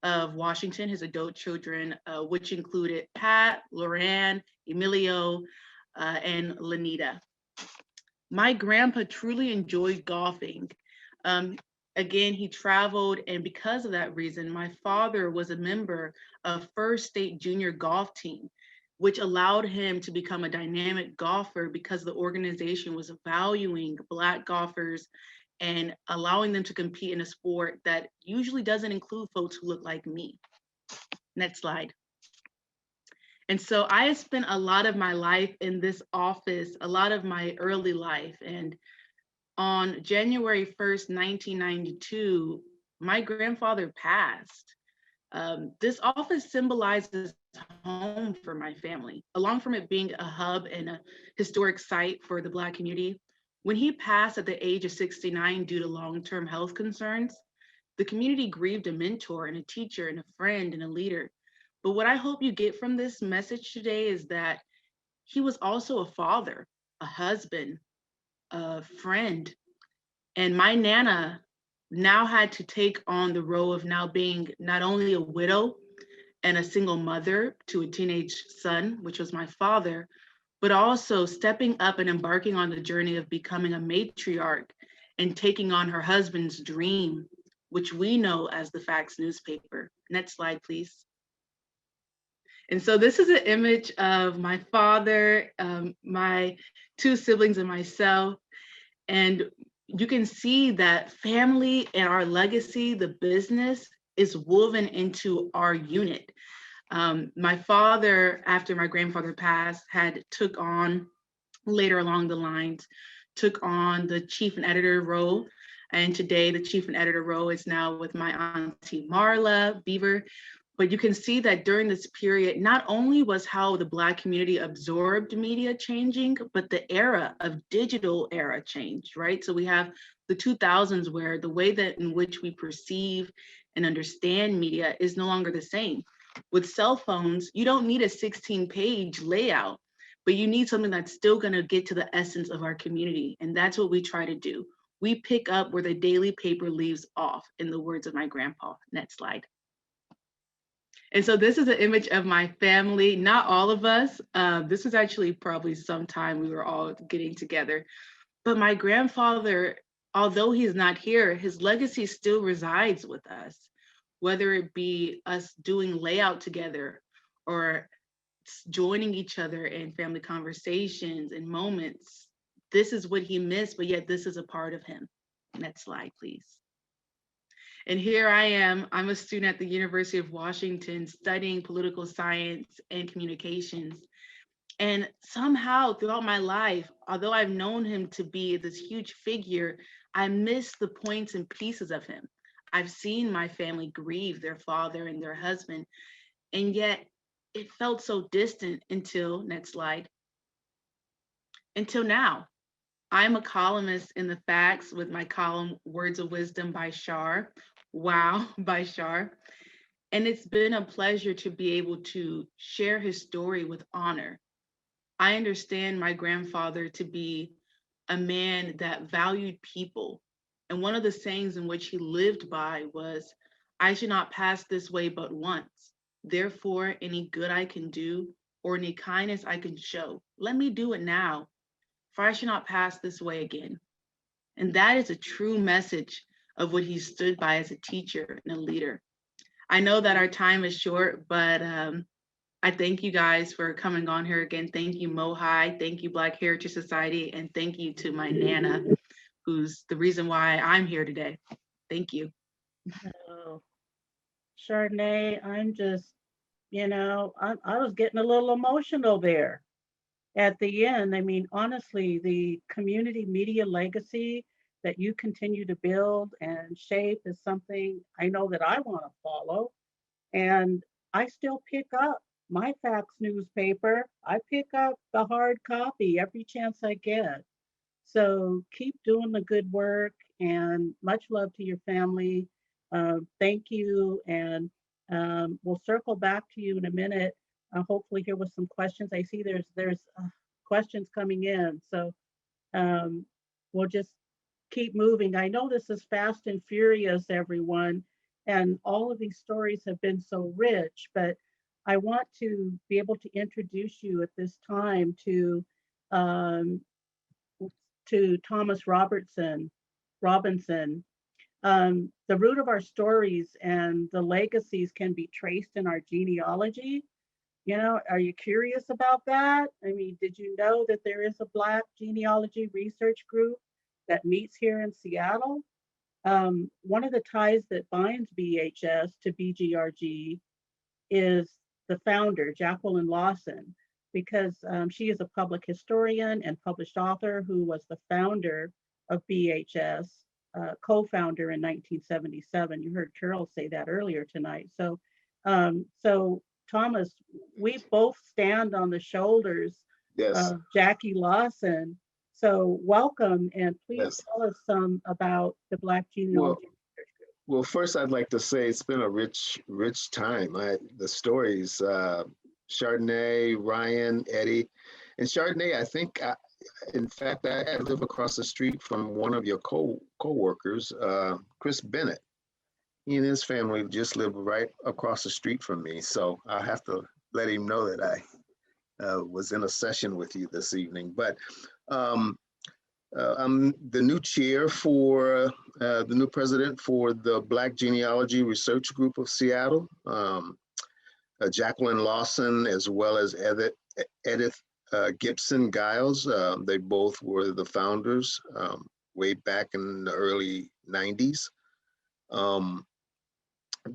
of Washington, his adult children, which included Pat, Loran, Emilio, and Lanita. My grandpa truly enjoyed golfing. Again, he traveled, and because of that reason, my father was a member of First State Junior Golf Team, which allowed him to become a dynamic golfer because the organization was valuing Black golfers and allowing them to compete in a sport that usually doesn't include folks who look like me. Next slide. And so I have spent a lot of my life in this office, a lot of my early life. And on January 1st, 1992, my grandfather passed. This office symbolizes home for my family, along from it being a hub and a historic site for the Black community. When he passed at the age of 69 due to long-term health concerns, the community grieved a mentor and a teacher and a friend and a leader. But what I hope you get from this message today is that he was also a father, a husband, a friend. And my Nana now had to take on the role of now being not only a widow and a single mother to a teenage son, which was my father, but also stepping up and embarking on the journey of becoming a matriarch and taking on her husband's dream, which we know as the Facts newspaper. Next slide, please. And so this is an image of my father, my two siblings and myself. And you can see that family and our legacy, the business, is woven into our unit. My father, after my grandfather passed, took on later along the lines, took on the chief and editor role. And today the chief and editor role is now with my auntie Marla Beaver. But you can see that during this period, not only was how the Black community absorbed media changing, but the era of digital era changed, right? So we have the 2000s where the way that in which we perceive and understand media is no longer the same. With cell phones, you don't need a 16-page layout, but you need something that's still gonna get to the essence of our community. And that's what we try to do. We pick up where the daily paper leaves off, in the words of my grandpa. Next slide. And so this is an image of my family, not all of us. This was actually probably sometime we were all getting together. But my grandfather, although he's not here, his legacy still resides with us, whether it be us doing layout together or joining each other in family conversations and moments. this is what he missed, but yet this is a part of him. Next slide, please. And here I am. I'm a student at the University of Washington studying political science and communications. And somehow throughout my life, although I've known him to be this huge figure, I miss the points and pieces of him. I've seen my family grieve their father and their husband, and yet it felt so distant until, next slide, until now. I'm a columnist in the Facts with my column Words of Wisdom by Shar. Wow, by Shar. And it's been a pleasure to be able to share his story with honor. I understand my grandfather to be a man that valued people. And one of the sayings in which he lived by was, I should not pass this way but once. Therefore, any good I can do or any kindness I can show, let me do it now, for I should not pass this way again. And that is a true message of what he stood by as a teacher and a leader. I know that our time is short, but I thank you guys for coming on here again. Thank you, MOHAI. Thank you, Black Heritage Society. And thank you to my Nana, who's the reason why I'm here today. Thank you.
Oh, Chardonnay, I'm just, I was getting a little emotional there at the end. I mean, honestly, the community media legacy that you continue to build and shape is something I know that I want to follow. And I still pick up my Facts newspaper. I pick up the hard copy every chance I get. So keep doing the good work, and much love to your family. Thank you. And we'll circle back to you in a minute. Hopefully here with some questions. I see there's questions coming in. So we'll just keep moving. I know this is fast and furious, everyone, and all of these stories have been so rich, but I want to be able to introduce you at this time to Thomas Robinson. The root of our stories and the legacies can be traced in our genealogy. Are you curious about that? I mean, did you know that there is a Black genealogy research group that meets here in Seattle? One of the ties that binds BHS to BGRG is the founder, Jacqueline Lawson, because she is a public historian and published author who was the founder of BHS, co-founder in 1977. You heard Carol say that earlier tonight. So Thomas, we both stand on the shoulders of Jackie Lawson. So welcome, and please tell us some about the Black Genealogy Research Group.
Well, first I'd like to say it's been a rich time. The stories, Chardonnay, Ryan, Eddie, and Chardonnay, I think, in fact, I live across the street from one of your co-workers, Chris Bennett. He and his family just live right across the street from me. So I have to let him know that I was in a session with you this evening. But I'm the new chair for the new president for the Black Genealogy Research Group of Seattle. Jacqueline Lawson, as well as Edith Gibson Giles. They both were the founders way back in the early 90s.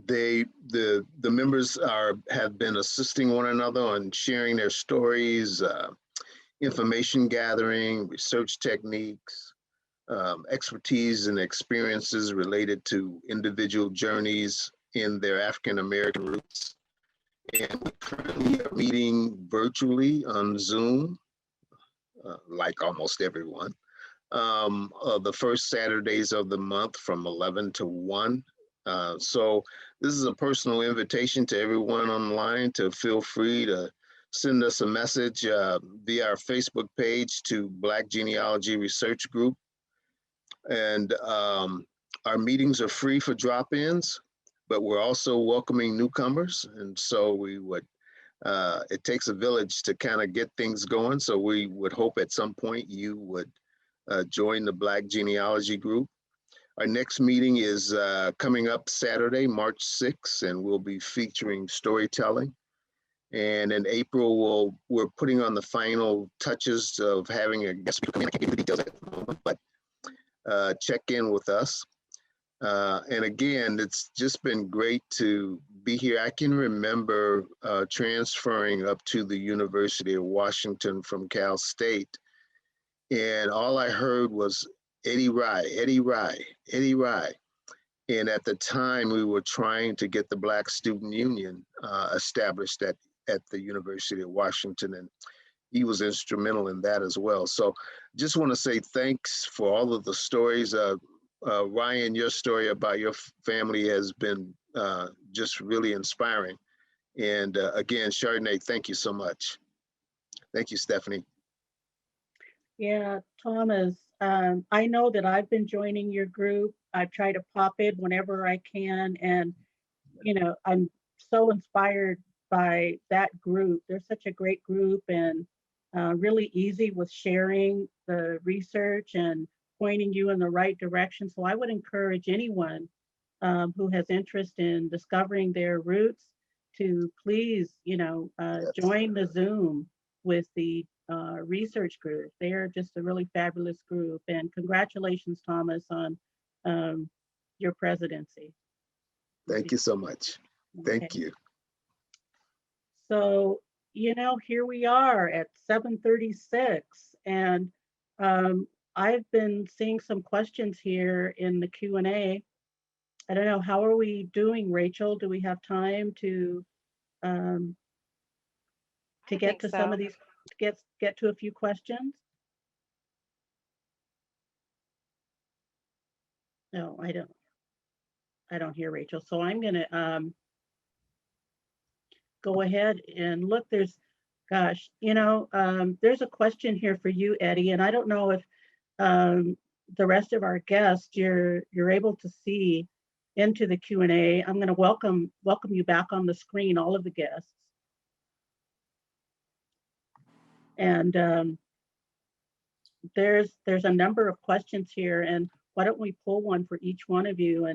The members have been assisting one another on sharing their stories, information gathering, research techniques, expertise and experiences related to individual journeys in their African American roots. And we currently are meeting virtually on Zoom, like almost everyone, the first Saturdays of the month from 11 to 1. So this is a personal invitation to everyone online to feel free to send us a message via our Facebook page to Black Genealogy Research Group. And our meetings are free for drop-ins, but we're also welcoming newcomers. And so we would, it takes a village to kind of get things going. So we would hope at some point you would join the Black Genealogy Group. Our next meeting is coming up Saturday, March 6th, and we'll be featuring storytelling. And in April, we're putting on the final touches of having a guest speaker come in. I can't give you the details at the moment, but check in with us. And again, it's just been great to be here. I can remember transferring up to the University of Washington from Cal State, and all I heard was Eddie Rye, Eddie Rye, Eddie Rye. And at the time, we were trying to get the Black Student Union established at the University of Washington, and he was instrumental in that as well. So just want to say thanks for all of the stories. Ryan, your story about your family has been just really inspiring. And again, Chardonnay, thank you so much. Thank you, Stephanie.
Yeah, Thomas, I know that I've been joining your group. I try to pop in whenever I can. And, you know, I'm so inspired by that group. They're such a great group and really easy with sharing the research and pointing you in the right direction. So I would encourage anyone who has interest in discovering their roots to please, you know, join the Zoom with the research group. They're just a really fabulous group. And congratulations, Thomas, on your presidency.
Thank you so much. Thank
Okay.
you.
So, you know, here we are at 7:36, and I've been seeing some questions here in the Q&A. I don't know, how are we doing, Rachel? Do we have time to get to some of these, to get to a few questions? No, I don't hear Rachel. So I'm gonna go ahead and look. There's, gosh, you know, there's a question here for you, Eddie, and I don't know if the rest of our guests you're able to see into the Q&A. I'm going to welcome you back on the screen, all of the guests. And there's a number of questions here, and why don't we pull one for each one of you?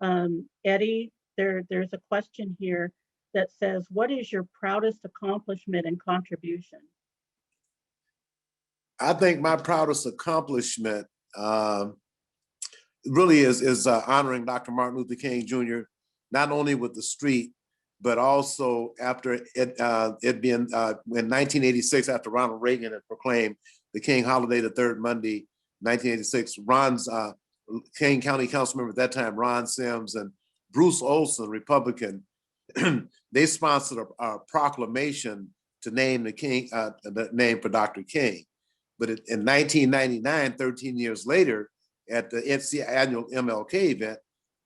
And Eddie, there's a question here that says, what is your proudest accomplishment and contribution?
I think my proudest accomplishment really is honoring Dr. Martin Luther King Jr., not only with the street, but also after it being in 1986, after Ronald Reagan had proclaimed the King holiday the third Monday, 1986, Ron's King County Council member at that time, Ron Sims, and Bruce Olson, Republican, they sponsored a proclamation to name the name for Dr. King. But in 1999, 13 years later, at the annual MLK event,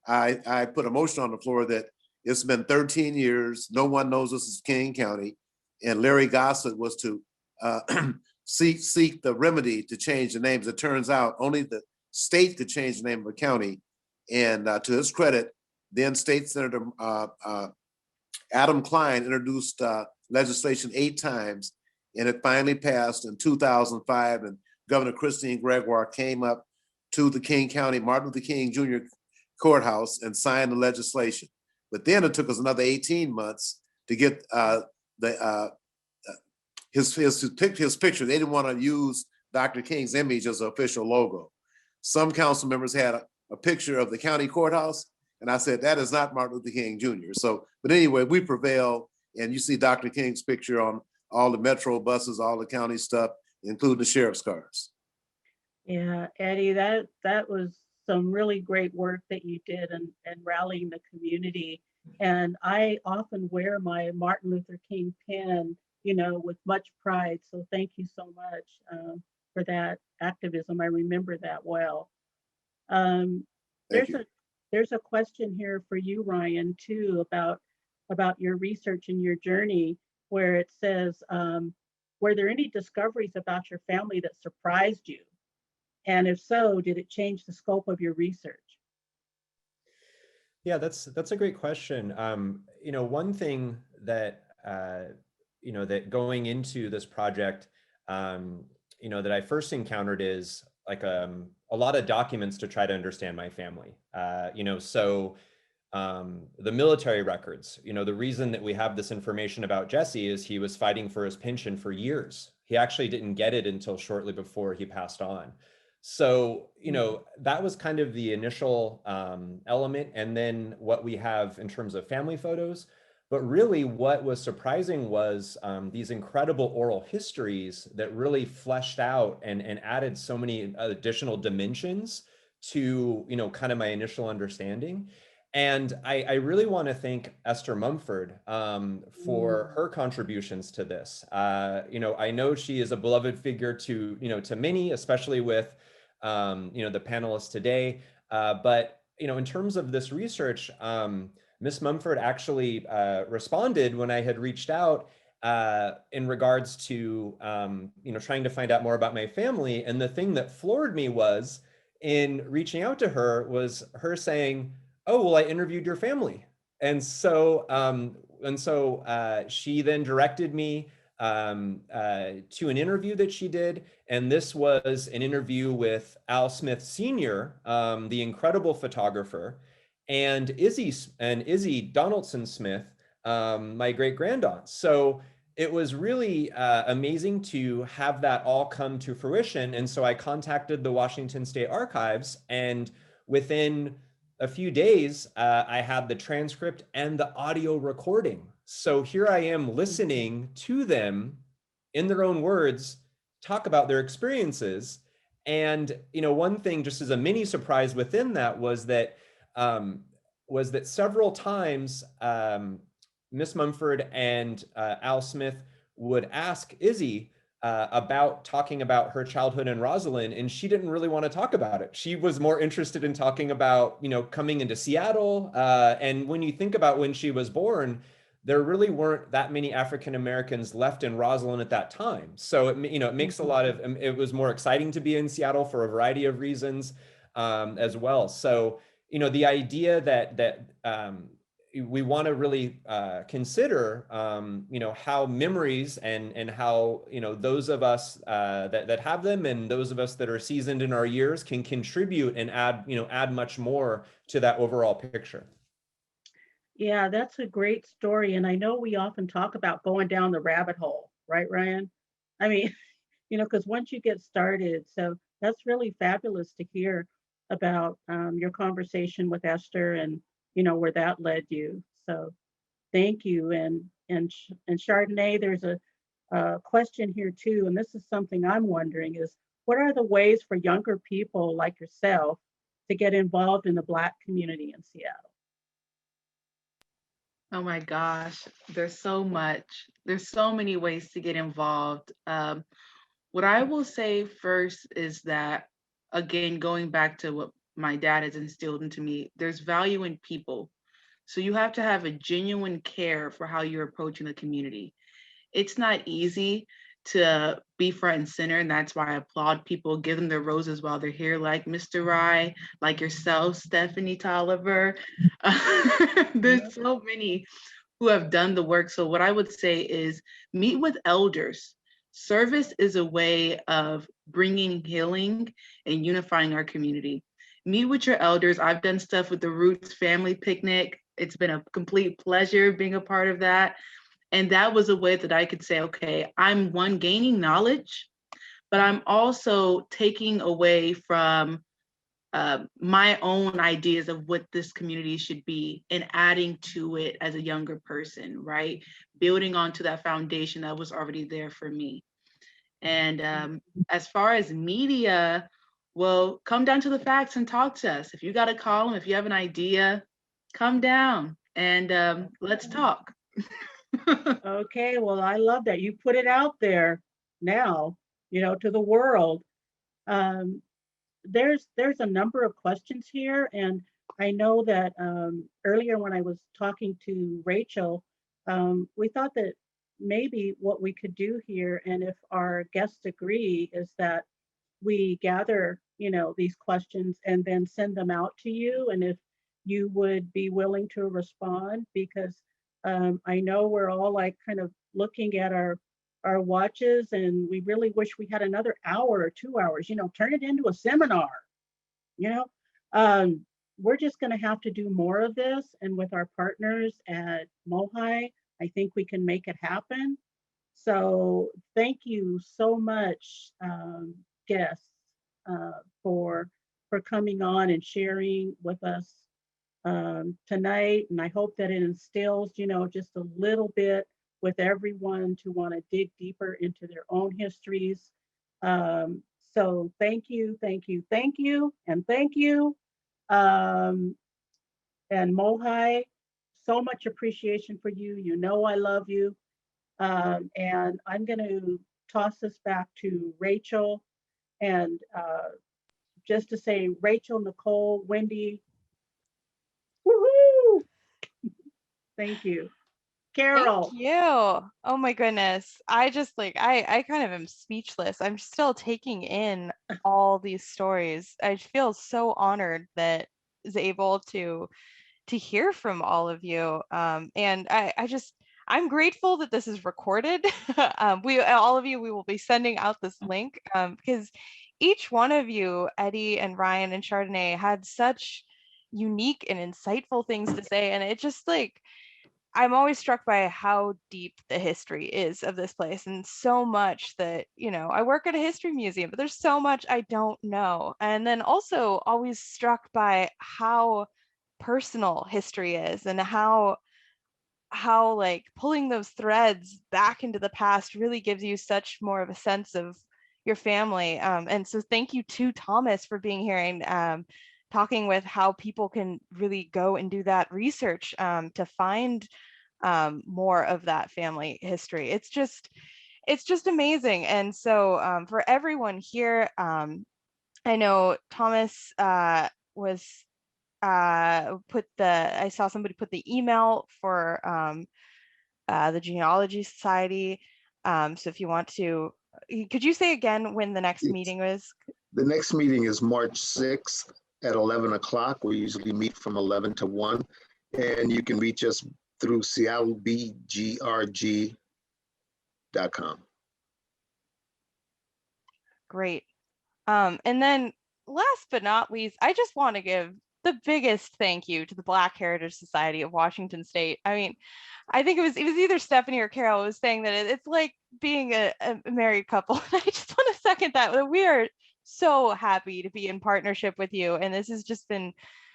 I put a motion on the floor that it's been 13 years, no one knows this is King County, and Larry Gossett was to seek the remedy to change the names. It turns out only the state could change the name of a county, and to his credit, then State Senator Adam Klein introduced legislation 8 times, and it finally passed in 2005, and Governor Christine Gregoire came up to the King County Martin Luther King Jr. courthouse and signed the legislation. But then it took us another 18 months to get his picture. They didn't want to use Dr. King's image as an official logo. Some council members had a picture of the county courthouse, and I said, that is not Martin Luther King Jr. So, but anyway, we prevailed, and you see Dr. King's picture on all the metro buses, all the county stuff, including the sheriff's cars.
Yeah, Eddie, that was some really great work that you did and rallying the community. And I often wear my Martin Luther King pin, you know, with much pride. So thank you so much for that activism. I remember that well. There's a question here for you, Ryan, too, about your research and your journey, where it says, were there any discoveries about your family that surprised you? And if so, did it change the scope of your research?
Yeah, that's a great question. You know, one thing that you know, that going into this project, you know, that I first encountered is like a lot of documents to try to understand my family. You know, so the military records. You know, the reason that we have this information about Jesse is he was fighting for his pension for years. He actually didn't get it until shortly before he passed on. So, you know, that was kind of the initial element. And then what we have in terms of family photos. But really what was surprising was these incredible oral histories that really fleshed out and added so many additional dimensions to, you know, kind of my initial understanding. And I really want to thank Esther Mumford for her contributions to this. You know, I know she is a beloved figure to, you know, to many, especially with, you know, the panelists today. But, you know, in terms of this research, Ms. Mumford actually responded when I had reached out in regards to, you know, trying to find out more about my family. And the thing that floored me was in reaching out to her was her saying, "Oh, well, I interviewed your family." And so she then directed me to an interview that she did. And this was an interview with Al Smith Sr., the incredible photographer, and Izzy Donaldson Smith, my great grandaunt. So it was really amazing to have that all come to fruition. And so I contacted the Washington State Archives, and within a few days, I had the transcript and the audio recording. So here I am listening to them in their own words, talk about their experiences. And, you know, one thing just as a mini surprise within that was that several times Miss Mumford and Al Smith would ask Izzy about talking about her childhood in Roslyn, and she didn't really want to talk about it. She was more interested in talking about, you know, coming into Seattle. And when you think about when she was born, there really weren't that many African Americans left in Roslyn at that time. So it, you know, it makes a lot of, it was more exciting to be in Seattle for a variety of reasons as well. So, you know, the idea that we want to really consider, you know, how memories and how, you know, those of us that have them and those of us that are seasoned in our years can contribute and add, you know, add much more to that overall picture.
Yeah, that's a great story. And I know we often talk about going down the rabbit hole, right, Ryan? I mean, you know, because once you get started, so that's really fabulous to hear about your conversation with Esther and, you know, where that led you. So thank you. And Chardonnay, there's a question here too, and this is something I'm wondering is, what are the ways for younger people like yourself to get involved in the Black community in Seattle?
Oh my gosh, there's so much. There's so many ways to get involved. What I will say first is that, again, going back to what my dad has instilled into me, there's value in people. So you have to have a genuine care for how you're approaching the community. It's not easy to be front and center, and that's why I applaud people, give them their roses while they're here, like Mr. Rye, like yourself, Stephanie Tolliver. There's so many who have done the work. So what I would say is meet with elders. Service is a way of bringing healing and unifying our community. Meet with your elders. I've done stuff with the Roots Family Picnic. It's been a complete pleasure being a part of that. And that was a way that I could say, okay, I'm one, gaining knowledge, but I'm also taking away from my own ideas of what this community should be and adding to it as a younger person, right? Building onto that foundation that was already there for me. And as far as media, well, come down to the facts and talk to us. If you got a column, if you have an idea, come down and let's talk.
Okay, well, I love that. You put it out there now, you know, to the world. There's a number of questions here, and I know that earlier when I was talking to Rachel, we thought that maybe what we could do here, and if our guests agree, is that we gather, you know, these questions and then send them out to you, and if you would be willing to respond, because I know we're all like kind of looking at our watches, and we really wish we had another hour or 2 hours, you know, turn it into a seminar, you know. we're just going to have to do more of this. And with our partners at MOHAI, I think we can make it happen. So thank you so much, guests, for coming on and sharing with us tonight. And I hope that it instills, just a little bit with everyone to want to dig deeper into their own histories. So thank you, thank you, thank you, and thank you. And MOHAI, so much appreciation for you. You know I love you. And I'm going to toss this back to Rachel. And just to say, Rachel, Nicole, Wendy, woohoo! Thank you. Carol.
Thank you. Oh my goodness. I just I kind of am speechless. I'm still taking in all these stories. I feel so honored that I was able to hear from all of you. And I'm grateful that this is recorded. All of you, we will be sending out this link because each one of you, Eddie and Ryan and Chardonnay, had such unique and insightful things to say. And it just I'm always struck by how deep the history is of this place, and so much that, I work at a history museum, but there's so much I don't know. And then also always struck by how personal history is, and how pulling those threads back into the past really gives you such more of a sense of your family. And so thank you to Thomas for being here and talking with how people can really go and do that research to find more of that family history. It's just amazing. And so for everyone here, I know Thomas was I saw somebody put the email for the Genealogy Society. So if you want to, could you say again when the next meeting was?
The next meeting is March 6th at 11 o'clock. We usually meet from 11 to 1. And you can reach us through seattlebgrg.com.
Great. And then last but not least, I just want to give the biggest thank you to the Black Heritage Society of Washington State. I mean, I think it was either Stephanie or Carol was saying that it's like being a married couple. And I just want to second that. We are so happy to be in partnership with you. And this has just been,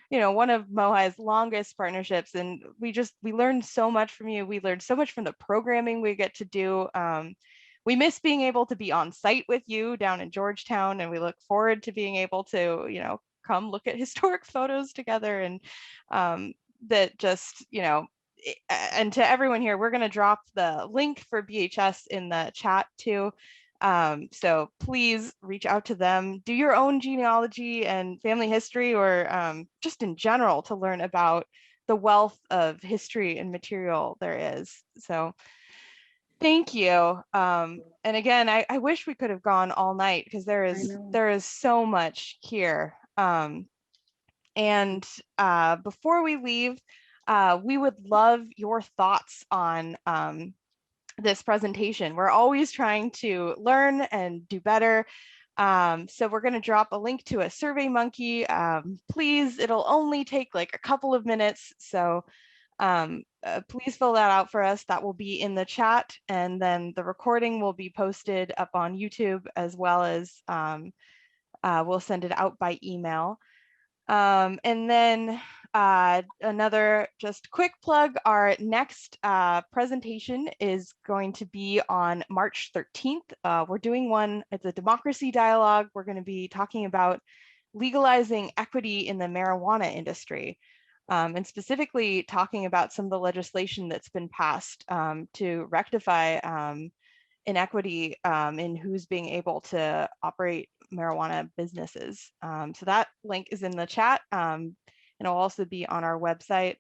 one of MOHAI's longest partnerships. And we learned so much from you. We learned so much from the programming we get to do. We miss being able to be on site with you down in Georgetown, and we look forward to being able to, come look at historic photos together. And that just, and to everyone here, we're going to drop the link for BHS in the chat too. So please reach out to them, do your own genealogy and family history, or just in general to learn about the wealth of history and material there is. So thank you. And again, I wish we could have gone all night because there is so much here. And before we leave, we would love your thoughts on this presentation. We're always trying to learn and do better. So we're going to drop a link to a Survey Monkey. Please, it'll only take like a couple of minutes. So please fill that out for us. That will be in the chat. And then the recording will be posted up on YouTube, as well as we'll send it out by email. And then another just quick plug, our next presentation is going to be on March 13th. We're doing one, it's a democracy dialogue. We're going to be talking about legalizing equity in the marijuana industry, and specifically talking about some of the legislation that's been passed to rectify inequity in who's being able to operate marijuana businesses. So that link is in the chat, and it'll also be on our website.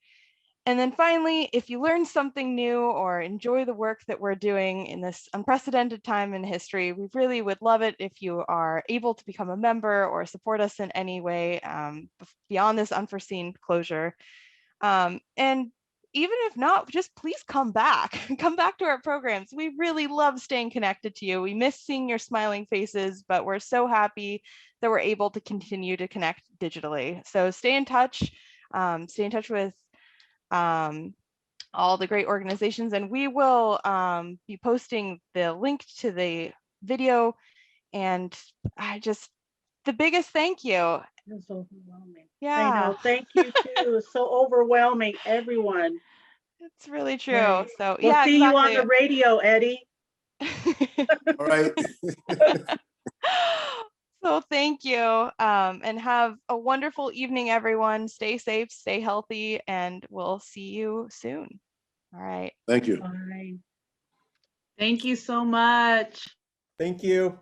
And then finally, if you learn something new or enjoy the work that we're doing in this unprecedented time in history, we really would love it if you are able to become a member or support us in any way beyond this unforeseen closure. And even if not, just please come back. Come back to our programs. We really love staying connected to you. We miss seeing your smiling faces, but we're so happy that we're able to continue to connect digitally. So stay in touch with all the great organizations, and we will be posting the link to the video. And the biggest thank you.
It's overwhelming.
Yeah.
I know. Thank you too. It's so overwhelming, everyone.
It's really true.
Right.
So
We'll
yeah,
see you on the radio, Eddie.
All right.
So thank you, and have a wonderful evening, everyone. Stay safe, stay healthy, and we'll see you soon. All right.
Thank you.
Bye.
Thank you so much.
Thank you.